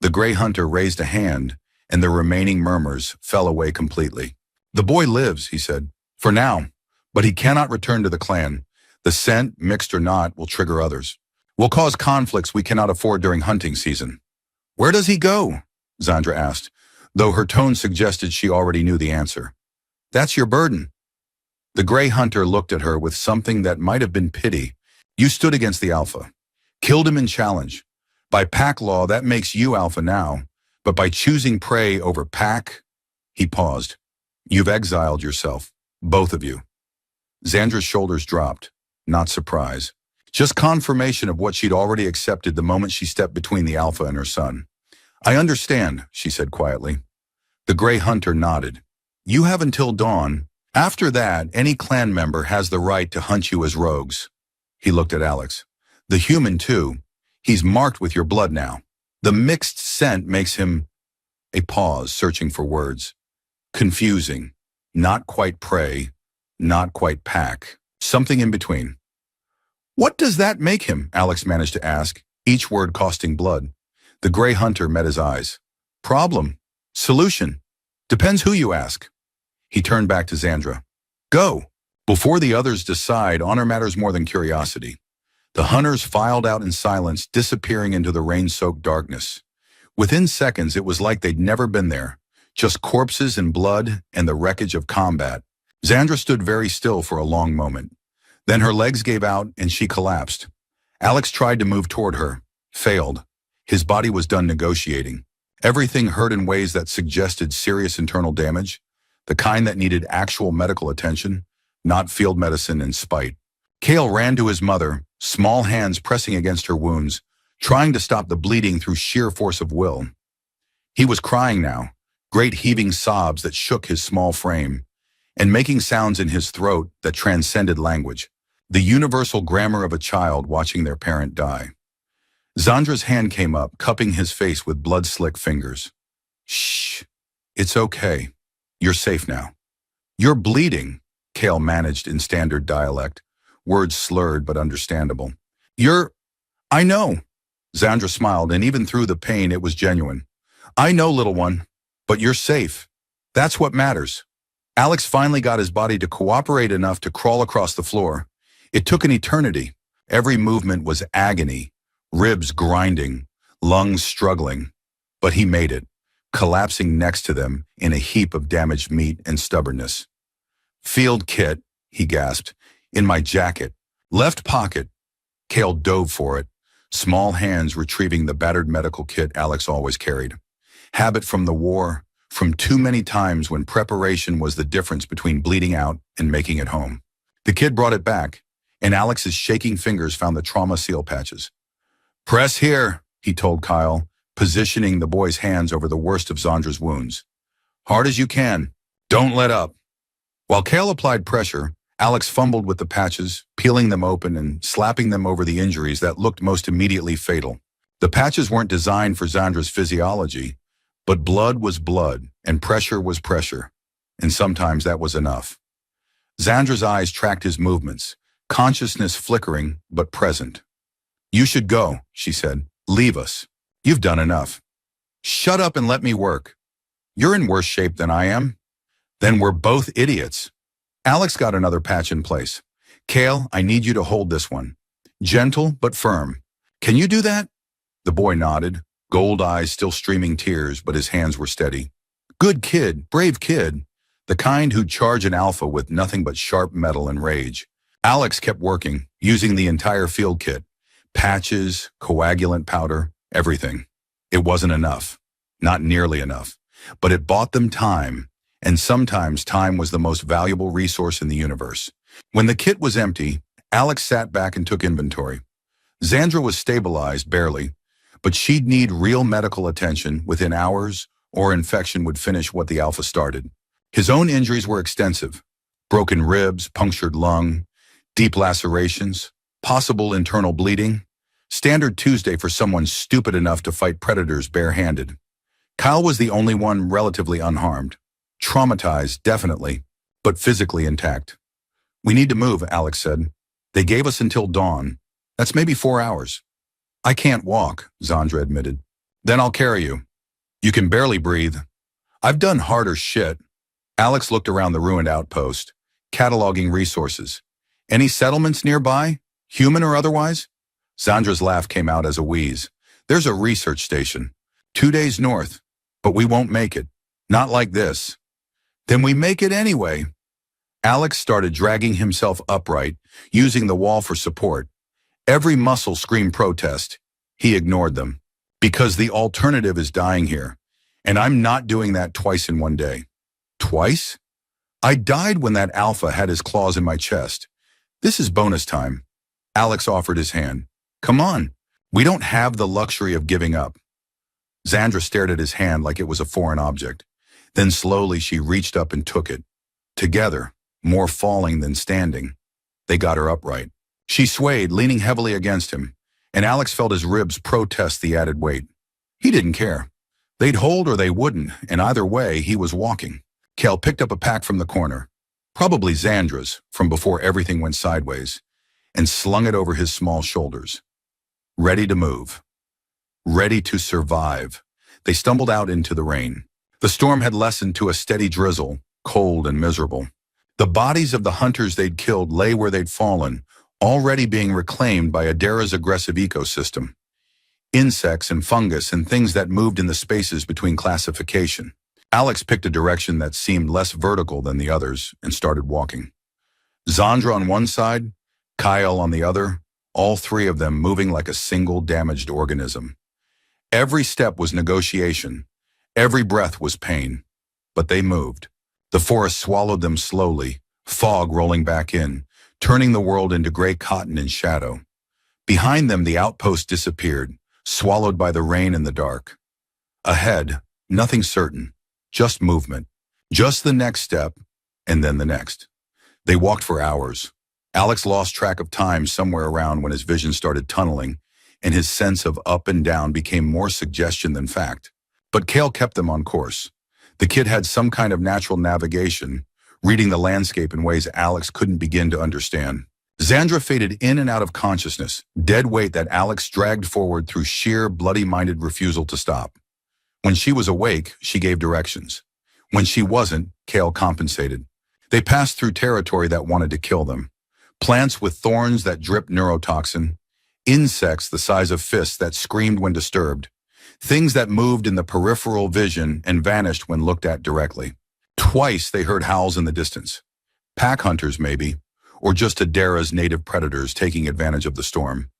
Speaker 2: The Grey Hunter raised a hand, and the remaining murmurs fell away completely. The boy lives, he said, for now, but he cannot return to the clan. The scent, mixed or not, will trigger others. Will cause conflicts we cannot afford during hunting season. Where does he go? Zandra asked, though her tone suggested she already knew the answer. That's your burden. The Grey Hunter looked at her with something that might have been pity. You stood against the Alpha, killed him in challenge. By pack law, that makes you Alpha now, but by choosing prey over pack, he paused. You've exiled yourself, both of you. Zandra's shoulders dropped, not surprise. Just confirmation of what she'd already accepted the moment she stepped between the Alpha and her son. I understand, she said quietly. The Grey Hunter nodded. You have until dawn. After that, any clan member has the right to hunt you as rogues. He looked at Alex. The human, too. He's marked with your blood now. The mixed scent makes him... A pause, searching for words. Confusing. Not quite prey. Not quite pack. Something in between. What does that make him? Alex managed to ask, each word costing blood. The Grey Hunter met his eyes. Problem. Solution. Depends who you ask. He turned back to Zandra. Go. Before the others decide, honor matters more than curiosity. The hunters filed out in silence, disappearing into the rain-soaked darkness. Within seconds, it was like they'd never been there. Just corpses and blood and the wreckage of combat. Zandra stood very still for a long moment. Then her legs gave out and she collapsed. Alex tried to move toward her. Failed. His body was done negotiating. Everything hurt in ways that suggested serious internal damage. The kind that needed actual medical attention, not field medicine and spite. Cale ran to his mother, small hands pressing against her wounds, trying to stop the bleeding through sheer force of will. He was crying now, great heaving sobs that shook his small frame, and making sounds in his throat that transcended language, the universal grammar of a child watching their parent die. Zandra's hand came up, cupping his face with blood-slick fingers. Shh, it's okay. You're safe now. You're bleeding, Cale managed in standard dialect, words slurred but understandable. I know. Zandra smiled, and even through the pain, it was genuine. I know, little one, but you're safe. That's what matters. Alex finally got his body to cooperate enough to crawl across the floor. It took an eternity. Every movement was agony, ribs grinding, lungs struggling. But he made it, collapsing next to them in a heap of damaged meat and stubbornness. Field kit, he gasped, in my jacket. Left pocket. Cale dove for it, small hands retrieving the battered medical kit Alex always carried. Habit from the war, from too many times when preparation was the difference between bleeding out and making it home. The kid brought it back, and Alex's shaking fingers found the trauma seal patches. Press here, he told Kyle, positioning the boy's hands over the worst of Zandra's wounds. Hard as you can. Don't let up. While Cale applied pressure, Alex fumbled with the patches, peeling them open and slapping them over the injuries that looked most immediately fatal. The patches weren't designed for Zandra's physiology, but blood was blood and pressure was pressure, and sometimes that was enough. Zandra's eyes tracked his movements, consciousness flickering but present. You should go, she said. Leave us. You've done enough. Shut up and let me work. You're in worse shape than I am. Then we're both idiots. Alex got another patch in place. Cale, I need you to hold this one. Gentle but firm. Can you do that? The boy nodded, gold eyes still streaming tears, but his hands were steady. Good kid, brave kid. The kind who'd charge an alpha with nothing but sharp metal and rage. Alex kept working, using the entire field kit. Patches, coagulant powder, everything. It wasn't enough. Not nearly enough. But it bought them time. And sometimes time was the most valuable resource in the universe. When the kit was empty, Alex sat back and took inventory. Zandra was stabilized, barely, but she'd need real medical attention within hours or infection would finish what the alpha started. His own injuries were extensive. Broken ribs, punctured lung, deep lacerations, possible internal bleeding. Standard Tuesday for someone stupid enough to fight predators barehanded. Kyle was the only one relatively unharmed. Traumatized, definitely, but physically intact. We need to move, Alex said. They gave us until dawn. That's maybe 4 hours. I can't walk, Zandra admitted. Then I'll carry you. You can barely breathe. I've done harder shit. Alex looked around the ruined outpost, cataloging resources. Any settlements nearby, human or otherwise? Zandra's laugh came out as a wheeze. There's a research station, 2 days north, but we won't make it. Not like this. Then we make it anyway. Alex started dragging himself upright, using the wall for support. Every muscle screamed protest. He ignored them. Because the alternative is dying here, and I'm not doing that twice in one day. Twice? I died when that alpha had his claws in my chest. This is bonus time. Alex offered his hand. Come on. We don't have the luxury of giving up. Zandra stared at his hand like it was a foreign object. Then slowly she reached up and took it. Together, more falling than standing. They got her upright. She swayed, leaning heavily against him, and Alex felt his ribs protest the added weight. He didn't care. They'd hold or they wouldn't, and either way, he was walking. Kel picked up a pack from the corner, probably Zandra's, from before everything went sideways, and slung it over his small shoulders. Ready to move. Ready to survive. They stumbled out into the rain. The storm had lessened to a steady drizzle, cold and miserable. The bodies of the hunters they'd killed lay where they'd fallen, already being reclaimed by Adara's aggressive ecosystem. Insects and fungus and things that moved in the spaces between classification. Alex picked a direction that seemed less vertical than the others and started walking. Zandra on one side, Kyle on the other, all three of them moving like a single damaged organism. Every step was negotiation. Every breath was pain. But they moved. The forest swallowed them slowly, fog rolling back in, turning the world into gray cotton and shadow. Behind them, the outpost disappeared, swallowed by the rain and the dark. Ahead, nothing certain, just movement, just the next step, and then the next. They walked for hours. Alex lost track of time somewhere around when his vision started tunneling, and his sense of up and down became more suggestion than fact. But Kale kept them on course. The kid had some kind of natural navigation, reading the landscape in ways Alex couldn't begin to understand. Zandra faded in and out of consciousness, dead weight that Alex dragged forward through sheer, bloody-minded refusal to stop. When she was awake, she gave directions. When she wasn't, Kale compensated. They passed through territory that wanted to kill them. Plants with thorns that dripped neurotoxin, insects the size of fists that screamed when disturbed, things that moved in the peripheral vision and vanished when looked at directly. Twice they heard howls in the distance. Pack hunters, maybe, or just Adara's native predators taking advantage of the storm.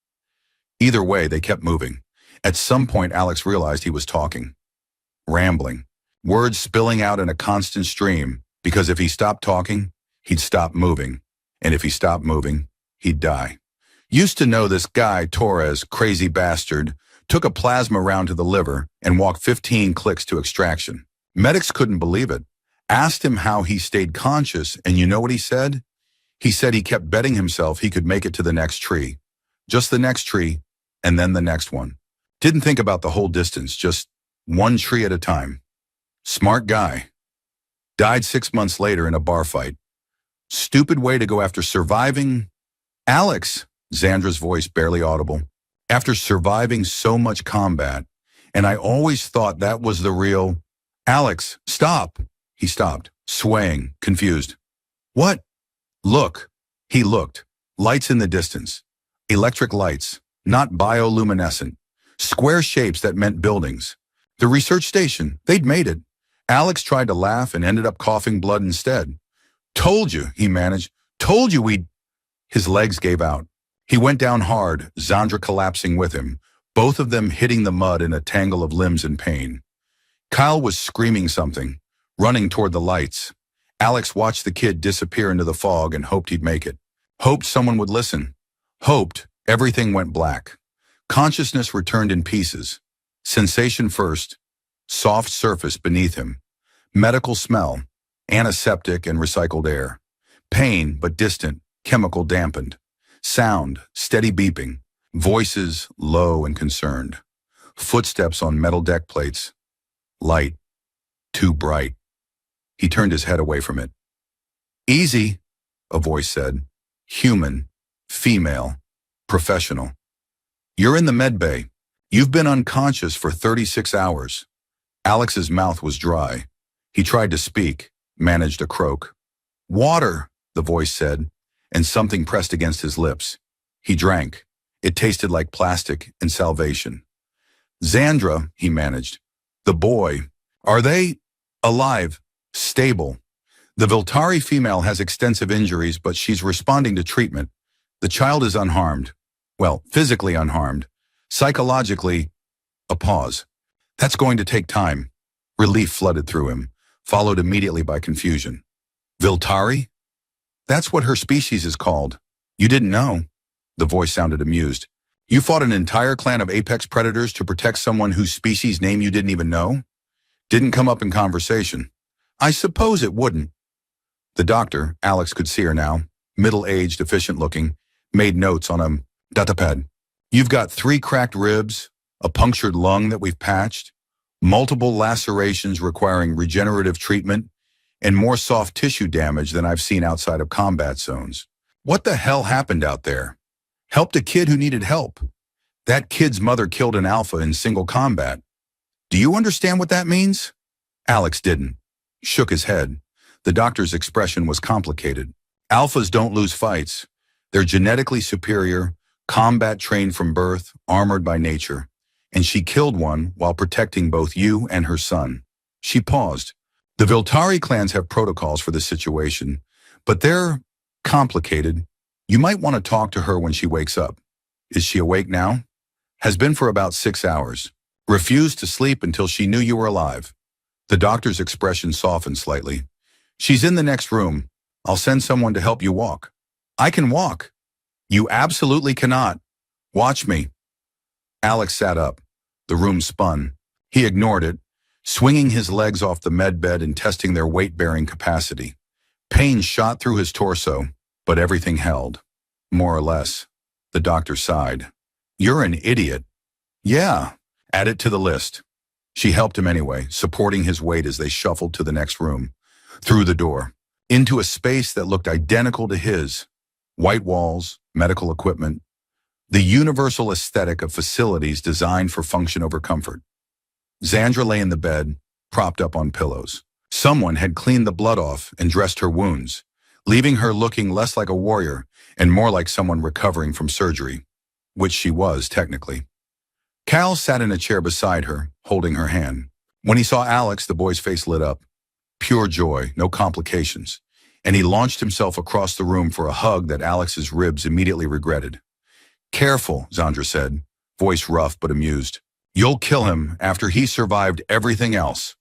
Speaker 2: Either way, they kept moving. At some point, Alex realized he was talking. Rambling. Words spilling out in a constant stream, because if he stopped talking, he'd stop moving. And if he stopped moving, he'd die. Used to know this guy, Torres, crazy bastard, took a plasma round to the liver and walked 15 clicks to extraction. Medics couldn't believe it. Asked him how he stayed conscious, and you know what he said? He said he kept betting himself he could make it to the next tree. Just the next tree, and then the next one. Didn't think about the whole distance, just one tree at a time. Smart guy. Died 6 months later in a bar fight. Stupid way to go after surviving. Alex, Zandra's voice barely audible. After surviving so much combat, and I always thought that was the real. Alex, stop. He stopped, swaying, confused. What? Look. He looked. Lights in the distance. Electric lights, not bioluminescent. Square shapes that meant buildings. The research station, they'd made it. Alex tried to laugh and ended up coughing blood instead. Told you, he managed. Told you we'd. His legs gave out. He went down hard, Zandra collapsing with him, both of them hitting the mud in a tangle of limbs and pain. Kyle was screaming something, running toward the lights. Alex watched the kid disappear into the fog and hoped he'd make it. Hoped someone would listen. Hoped everything went black. Consciousness returned in pieces. Sensation first, soft surface beneath him. Medical smell, antiseptic and recycled air. Pain, but distant, chemical dampened. Sound, steady beeping. Voices, low and concerned. Footsteps on metal deck plates. Light, too bright. He turned his head away from it. Easy, a voice said. Human, female. Professional. You're in the med bay. You've been unconscious for 36 hours. Alex's mouth was dry. He tried to speak, managed a croak. Water, the voice said, and something pressed against his lips. He drank. It tasted like plastic and salvation. Xandra, he managed. The boy. Are they alive? Stable. The Viltari female has extensive injuries, but she's responding to treatment. The child is unharmed. Well, physically unharmed. Psychologically, a pause. That's going to take time. Relief flooded through him, followed immediately by confusion. Viltari? That's what her species is called. You didn't know? The voice sounded amused. You fought an entire clan of apex predators to protect someone whose species name you didn't even know? Didn't come up in conversation. I suppose it wouldn't. The doctor, Alex could see her now, middle-aged, efficient-looking, made notes on a datapad. You've got 3 cracked ribs, a punctured lung that we've patched, multiple lacerations requiring regenerative treatment, and more soft tissue damage than I've seen outside of combat zones. What the hell happened out there? Helped a kid who needed help. That kid's mother killed an alpha in single combat. Do you understand what that means? Alex didn't. Shook his head. The doctor's expression was complicated. Alphas don't lose fights. They're genetically superior, combat-trained from birth, armored by nature. And she killed one while protecting both you and her son. She paused. The Viltari clans have protocols for this situation, but they're complicated. You might want to talk to her when she wakes up. Is she awake now? Has been for about 6 hours. Refused to sleep until she knew you were alive. The doctor's expression softened slightly. She's in the next room. I'll send someone to help you walk. I can walk. You absolutely cannot. Watch me. Alex sat up. The room spun. He ignored it, swinging his legs off the med bed and testing their weight-bearing capacity. Pain shot through his torso, but everything held. More or less. The doctor sighed. You're an idiot. Yeah. Add it to the list. She helped him anyway, supporting his weight as they shuffled to the next room. Through the door. Into a space that looked identical to his. White walls, medical equipment. The universal aesthetic of facilities designed for function over comfort. Xandra lay in the bed, propped up on pillows. Someone had cleaned the blood off and dressed her wounds, leaving her looking less like a warrior and more like someone recovering from surgery, which she was technically. Cal sat in a chair beside her, holding her hand. When he saw Alex, the boy's face lit up. Pure joy, no complications, and he launched himself across the room for a hug that Alex's ribs immediately regretted. Careful, Xandra said, voice rough but amused. You'll kill him after he survived everything else.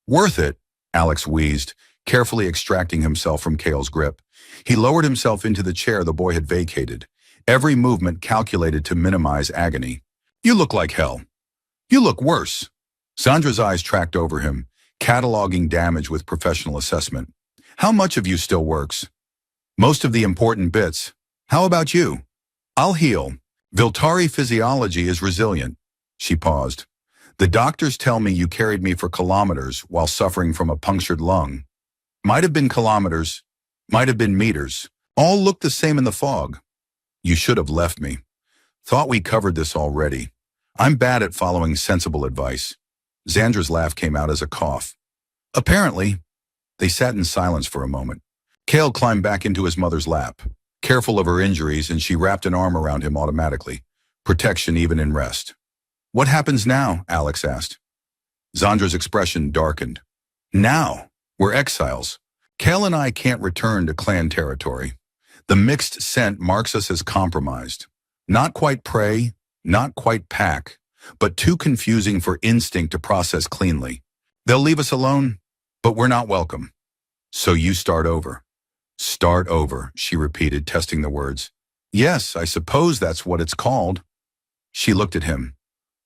Speaker 2: Worth it, Alex wheezed, carefully extracting himself from Cale's grip. He lowered himself into the chair the boy had vacated, every movement calculated to minimize agony. You look like hell. You look worse. Xandra's eyes tracked over him, cataloging damage with professional assessment. How much of you still works? Most of the important bits. How about you? I'll heal. Viltari physiology is resilient. She paused. The doctors tell me you carried me for kilometers while suffering from a punctured lung. Might have been kilometers, might have been meters. All looked the same in the fog. You should have left me. Thought we covered this already. I'm bad at following sensible advice. Xandra's laugh came out as a cough. Apparently. They sat in silence for a moment. Cale climbed back into his mother's lap, careful of her injuries, and she wrapped an arm around him automatically. Protection even in rest. What happens now? Alex asked. Xandra's expression darkened. Now, we're exiles. Cale and I can't return to clan territory. The mixed scent marks us as compromised. Not quite prey, not quite pack, but too confusing for instinct to process cleanly. They'll leave us alone, but we're not welcome. So you start over. Start over, she repeated, testing the words. Yes, I suppose that's what it's called. She looked at him.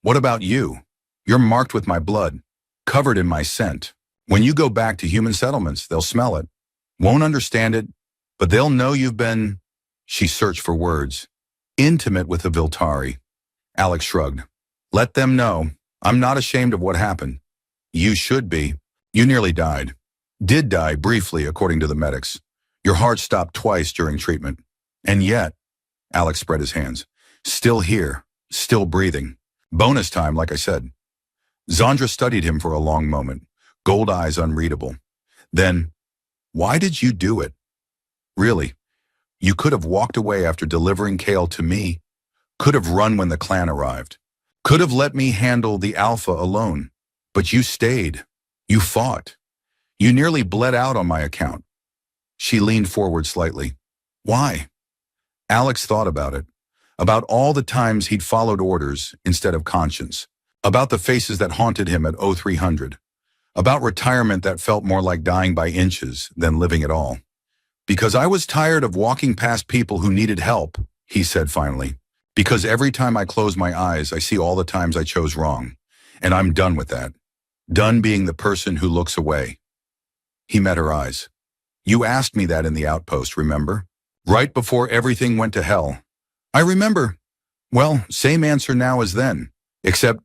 Speaker 2: What about you? You're marked with my blood, covered in my scent. When you go back to human settlements, they'll smell it. Won't understand it, but they'll know you've been, she searched for words, intimate with the Viltari. Alex shrugged. Let them know. I'm not ashamed of what happened. You should be. You nearly died. Did die briefly, according to the medics. Your heart stopped twice during treatment. And yet, Alex spread his hands, Still here, still breathing. Bonus time, like I said. Zandra studied him for a long moment, gold eyes unreadable. Then, why did you do it? Really, you could have walked away after delivering Kale to me, could have run when the clan arrived, could have let me handle the Alpha alone. But you stayed. You fought. You nearly bled out on my account. She leaned forward slightly. Why? Alex thought about it, about all the times he'd followed orders instead of conscience, about the faces that haunted him at 0300, about retirement that felt more like dying by inches than living at all. Because I was tired of walking past people who needed help, he said finally. Because every time I close my eyes, I see all the times I chose wrong. And I'm done with that. Done being the person who looks away. He met her eyes. You asked me that in the outpost, remember? Right before everything went to hell. I remember. Well, same answer now as then. Except,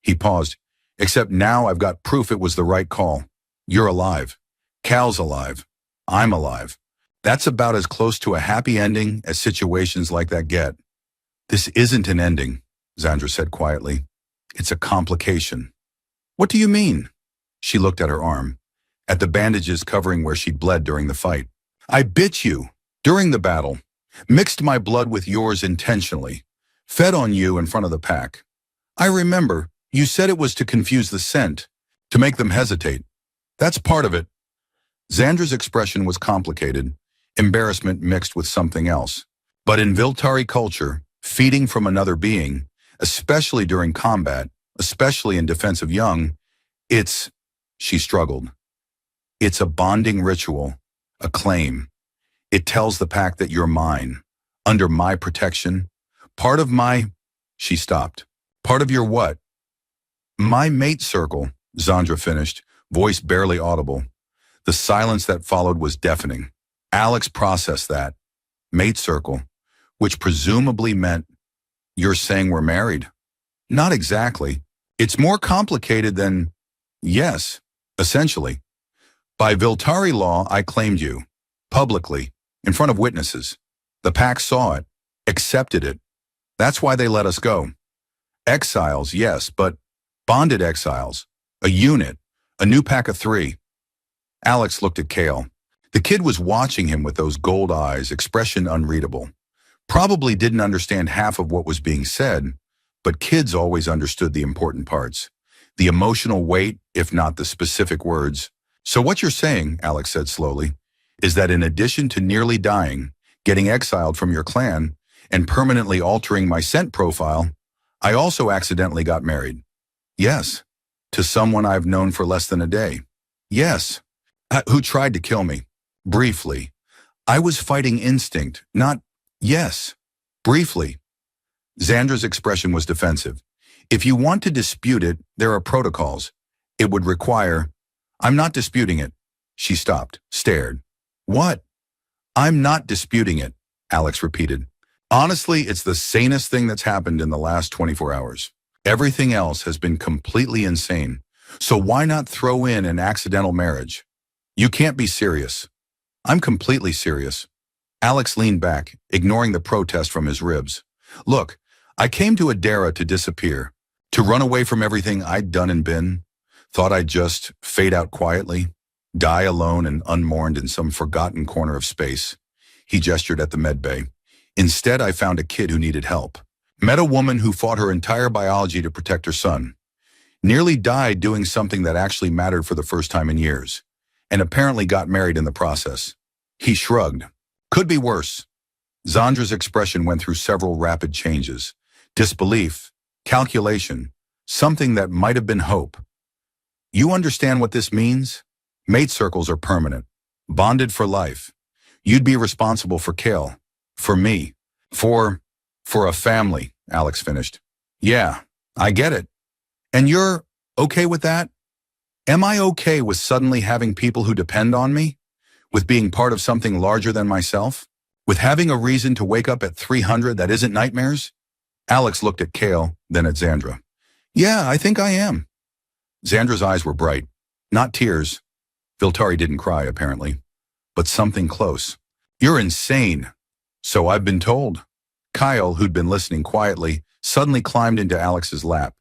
Speaker 2: he paused, except now I've got proof it was the right call. You're alive. Cal's alive. I'm alive. That's about as close to a happy ending as situations like that get. This isn't an ending, Zandra said quietly. It's a complication. What do you mean? She looked at her arm, at the bandages covering where she'd bled during the fight. I bit you during the battle, mixed my blood with yours intentionally, fed on you in front of the pack. I remember, you said it was to confuse the scent, to make them hesitate. That's part of it. Zandra's expression was complicated, embarrassment mixed with something else. But in Viltari culture, feeding from another being, especially during combat, especially in defense of young, she struggled. It's a bonding ritual, a claim. It tells the pack that you're mine, under my protection, part of my, she stopped. Part of your what? My mate circle, Zandra finished, voice barely audible. The silence that followed was deafening. Alex processed that. Mate circle, which presumably meant, you're saying we're married? Not exactly. It's more complicated than, yes, essentially. By Viltari law, I claimed you, publicly, in front of witnesses. The pack saw it, accepted it. That's why they let us go. Exiles, yes, but bonded exiles, a unit, a new pack of 3. Alex looked at Kale. The kid was watching him with those gold eyes, expression unreadable. Probably didn't understand half of what was being said, but kids always understood the important parts. The emotional weight, if not the specific words. So what you're saying, Alex said slowly, is that in addition to nearly dying, getting exiled from your clan, and permanently altering my scent profile, I also accidentally got married. Yes. To someone I've known for less than a day. Yes. Who tried to kill me. Briefly. I was fighting instinct, not yes. Briefly. Zandra's expression was defensive. If you want to dispute it, there are protocols. It would require, I'm not disputing it. She stopped, stared. What? I'm not disputing it, Alex repeated. Honestly, it's the sanest thing that's happened in the last 24 hours. Everything else has been completely insane. So why not throw in an accidental marriage? You can't be serious. I'm completely serious. Alex leaned back, ignoring the protest from his ribs. Look, I came to Adara to disappear, to run away from everything I'd done and been. Thought I'd just fade out quietly, die alone and unmourned in some forgotten corner of space. He gestured at the medbay. Instead, I found a kid who needed help. Met a woman who fought her entire biology to protect her son. Nearly died doing something that actually mattered for the first time in years. And apparently got married in the process. He shrugged. Could be worse. Zandra's expression went through several rapid changes. Disbelief, calculation, something that might have been hope. You understand what this means? Mate circles are permanent. Bonded for life. You'd be responsible for Kale. For me. For a family, Alex finished. Yeah, I get it. And you're okay with that? Am I okay with suddenly having people who depend on me? With being part of something larger than myself? With having a reason to wake up at 300 that isn't nightmares? Alex looked at Kale, then at Zandra. Yeah, I think I am. Zandra's eyes were bright. Not tears. Viltari didn't cry, apparently. But something close. You're insane. So I've been told. Kyle, who'd been listening quietly, suddenly climbed into Alex's lap,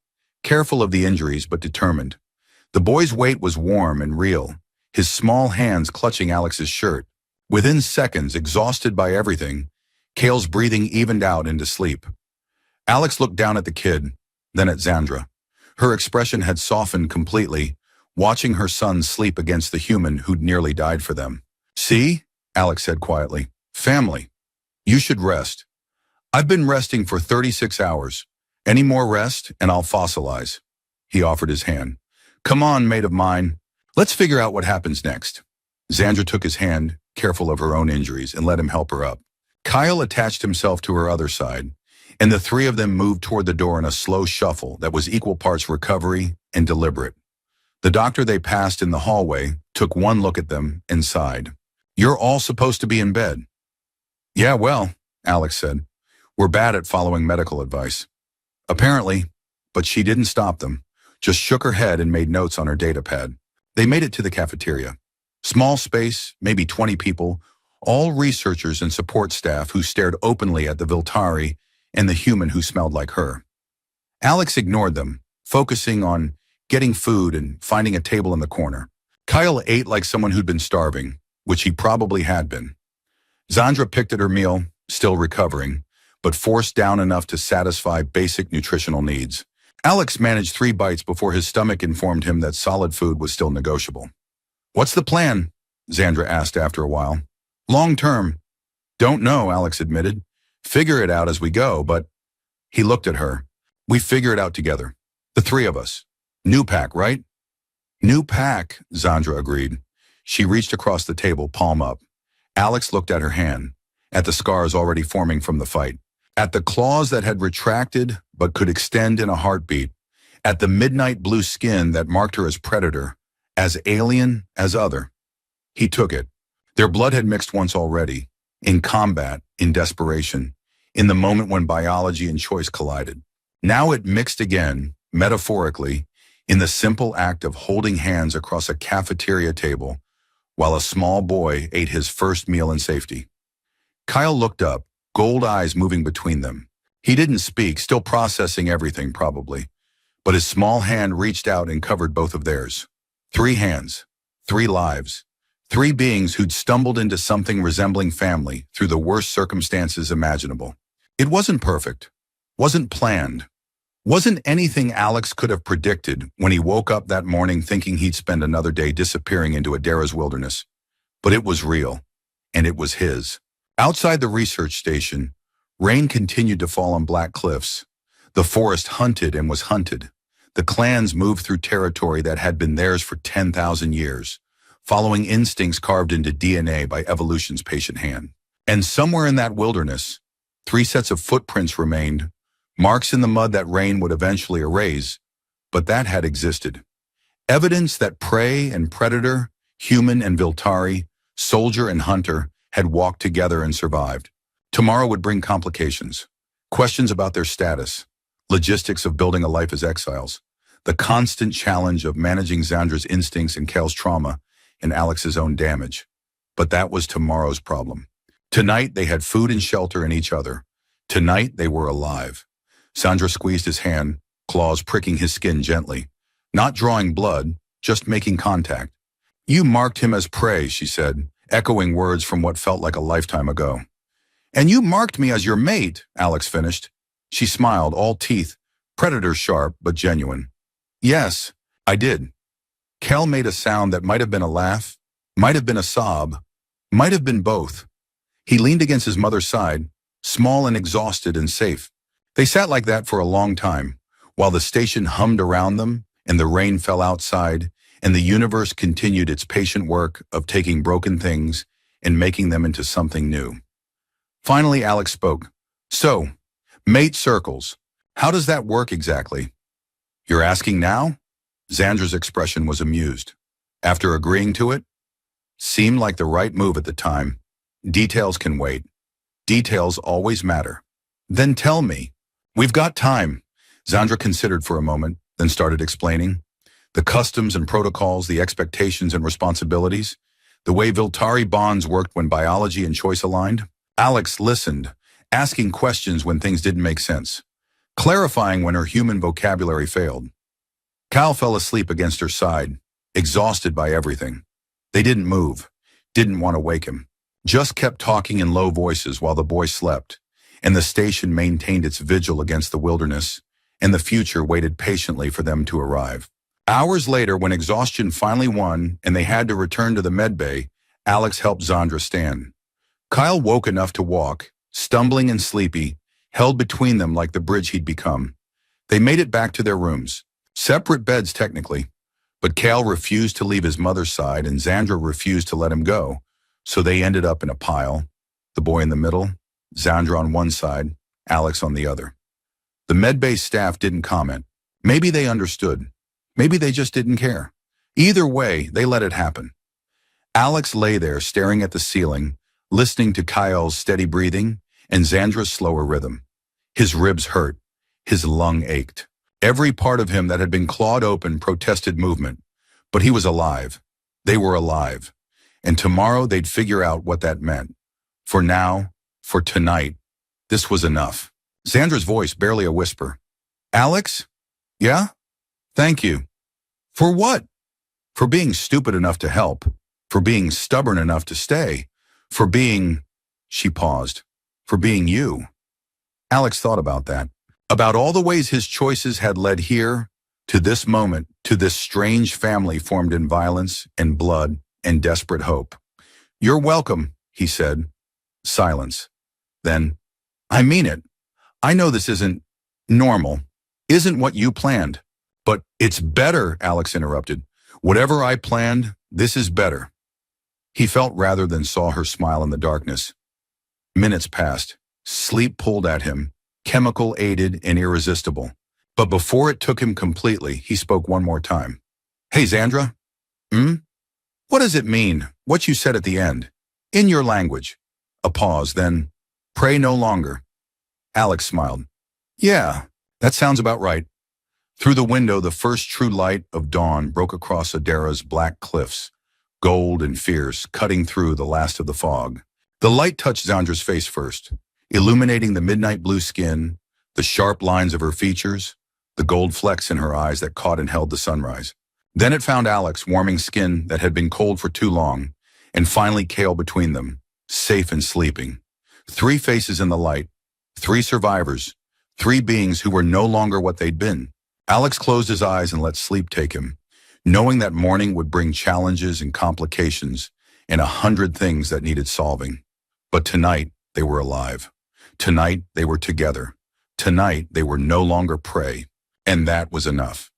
Speaker 2: careful of the injuries but determined. The boy's weight was warm and real, his small hands clutching Alex's shirt. Within seconds, exhausted by everything, Kale's breathing evened out into sleep. Alex looked down at the kid, then at Xandra. Her expression had softened completely, watching her son sleep against the human who'd nearly died for them. "See?" Alex said quietly. "Family. You should rest. I've been resting for 36 hours. Any more rest, and I'll fossilize." He offered his hand. "Come on, mate of mine. Let's figure out what happens next." Xandra took his hand, careful of her own injuries, and let him help her up. Kyle attached himself to her other side, and the three of them moved toward the door in a slow shuffle that was equal parts recovery and deliberate. The doctor they passed in the hallway took one look at them and sighed. "You're all supposed to be in bed." "Yeah, well," Alex said, "we're bad at following medical advice." "Apparently," but she didn't stop them, just shook her head and made notes on her data pad. They made it to the cafeteria. Small space, maybe 20 people, all researchers and support staff who stared openly at the Viltari and the human who smelled like her. Alex ignored them, focusing on getting food and finding a table in the corner. Kyle ate like someone who'd been starving, which he probably had been. Xandra picked at her meal, still recovering, but forced down enough to satisfy basic nutritional needs. Alex managed 3 bites before his stomach informed him that solid food was still negotiable. "What's the plan?" Xandra asked after a while. "Long term." "Don't know," Alex admitted. "Figure it out as we go, but..." He looked at her. "We figure it out together. The 3 of us. New pack, right?" "New pack," Xandra agreed. She reached across the table, palm up. Alex looked at her hand, at the scars already forming from the fight, at the claws that had retracted but could extend in a heartbeat, at the midnight blue skin that marked her as predator, as alien, as other. He took it. Their blood had mixed once already, in combat, in desperation, in the moment when biology and choice collided. Now it mixed again, metaphorically, in the simple act of holding hands across a cafeteria table while a small boy ate his first meal in safety. Kyle looked up, gold eyes moving between them. He didn't speak, still processing everything probably, but his small hand reached out and covered both of theirs. 3 hands, 3 lives, 3 beings who'd stumbled into something resembling family through the worst circumstances imaginable. It wasn't perfect, wasn't planned, wasn't anything Alex could have predicted when he woke up that morning thinking he'd spend another day disappearing into Adara's wilderness. But it was real, and it was his. Outside the research station, rain continued to fall on black cliffs. The forest hunted and was hunted. The clans moved through territory that had been theirs for 10,000 years, following instincts carved into DNA by evolution's patient hand. And somewhere in that wilderness, 3 sets of footprints remained, marks in the mud that rain would eventually erase, but that had existed. Evidence that prey and predator, human and Viltari, soldier and hunter, had walked together and survived. Tomorrow would bring complications, questions about their status, logistics of building a life as exiles, the constant challenge of managing Xandra's instincts and Kale's trauma, and Alex's own damage. But that was tomorrow's problem. Tonight they had food and shelter in each other. Tonight they were alive. Xandra squeezed his hand, claws pricking his skin gently, not drawing blood, just making contact. "You marked him as prey," she said, echoing words from what felt like a lifetime ago. "And you marked me as your mate," Alex finished. She smiled, all teeth, predator sharp but genuine. "Yes, I did." Kel made a sound that might have been a laugh, might have been a sob, might have been both. He leaned against his mother's side, small and exhausted and safe. They sat like that for a long time, while the station hummed around them and the rain fell outside and the universe continued its patient work of taking broken things and making them into something new. Finally, Alex spoke. "So, mate circles. How does that work exactly?" "You're asking now?" Xandra's expression was amused. "After agreeing to it?" "Seemed like the right move at the time. Details can wait. Details always matter." "Then tell me." "We've got time." Xandra considered for a moment, then started explaining. The customs and protocols, the expectations and responsibilities, the way Viltari bonds worked when biology and choice aligned. Alex listened, asking questions when things didn't make sense, clarifying when her human vocabulary failed. Kyle fell asleep against her side, exhausted by everything. They didn't move, didn't want to wake him, just kept talking in low voices while the boy slept, and the station maintained its vigil against the wilderness, and the future waited patiently for them to arrive. Hours later, when exhaustion finally won and they had to return to the medbay, Alex helped Zandra stand. Kyle woke enough to walk, stumbling and sleepy, held between them like the bridge he'd become. They made it back to their rooms. Separate beds technically, but Kyle refused to leave his mother's side and Zandra refused to let him go, so they ended up in a pile, the boy in the middle, Zandra on one side, Alex on the other. The medbay staff didn't comment. Maybe they understood. Maybe they just didn't care. Either way, they let it happen. Alex lay there staring at the ceiling, listening to Kyle's steady breathing and Zandra's slower rhythm. His ribs hurt. His lung ached. Every part of him that had been clawed open protested movement. But he was alive. They were alive. And tomorrow they'd figure out what that meant. For now, for tonight, this was enough. Zandra's voice barely a whisper. Alex? Yeah? Thank you. For what? For being stupid enough to help. For being stubborn enough to stay. For being... She paused. For being you. Alex thought about that. About all the ways his choices had led here, to this moment, to this strange family formed in violence and blood and desperate hope. You're welcome, he said. Silence. Then, I mean it. I know this isn't normal, isn't what you planned. But it's better, Alex interrupted. Whatever I planned, this is better. He felt rather than saw her smile in the darkness. Minutes passed. Sleep pulled at him, chemical-aided and irresistible. But before it took him completely, he spoke one more time. Hey, Zandra? What does it mean, what you said at the end? In your language. A pause, then, pray no longer. Alex smiled. Yeah, that sounds about right. Through the window, the first true light of dawn broke across Adara's black cliffs, gold and fierce, cutting through the last of the fog. The light touched Zandra's face first, illuminating the midnight blue skin, the sharp lines of her features, the gold flecks in her eyes that caught and held the sunrise. Then it found Alex, warming skin that had been cold for too long, and finally Kale between them, safe and sleeping. 3 faces in the light, 3 survivors, 3 beings who were no longer what they'd been. Alex closed his eyes and let sleep take him, knowing that morning would bring challenges and complications and 100 things that needed solving. But tonight, they were alive. Tonight, they were together. Tonight, they were no longer prey. And that was enough.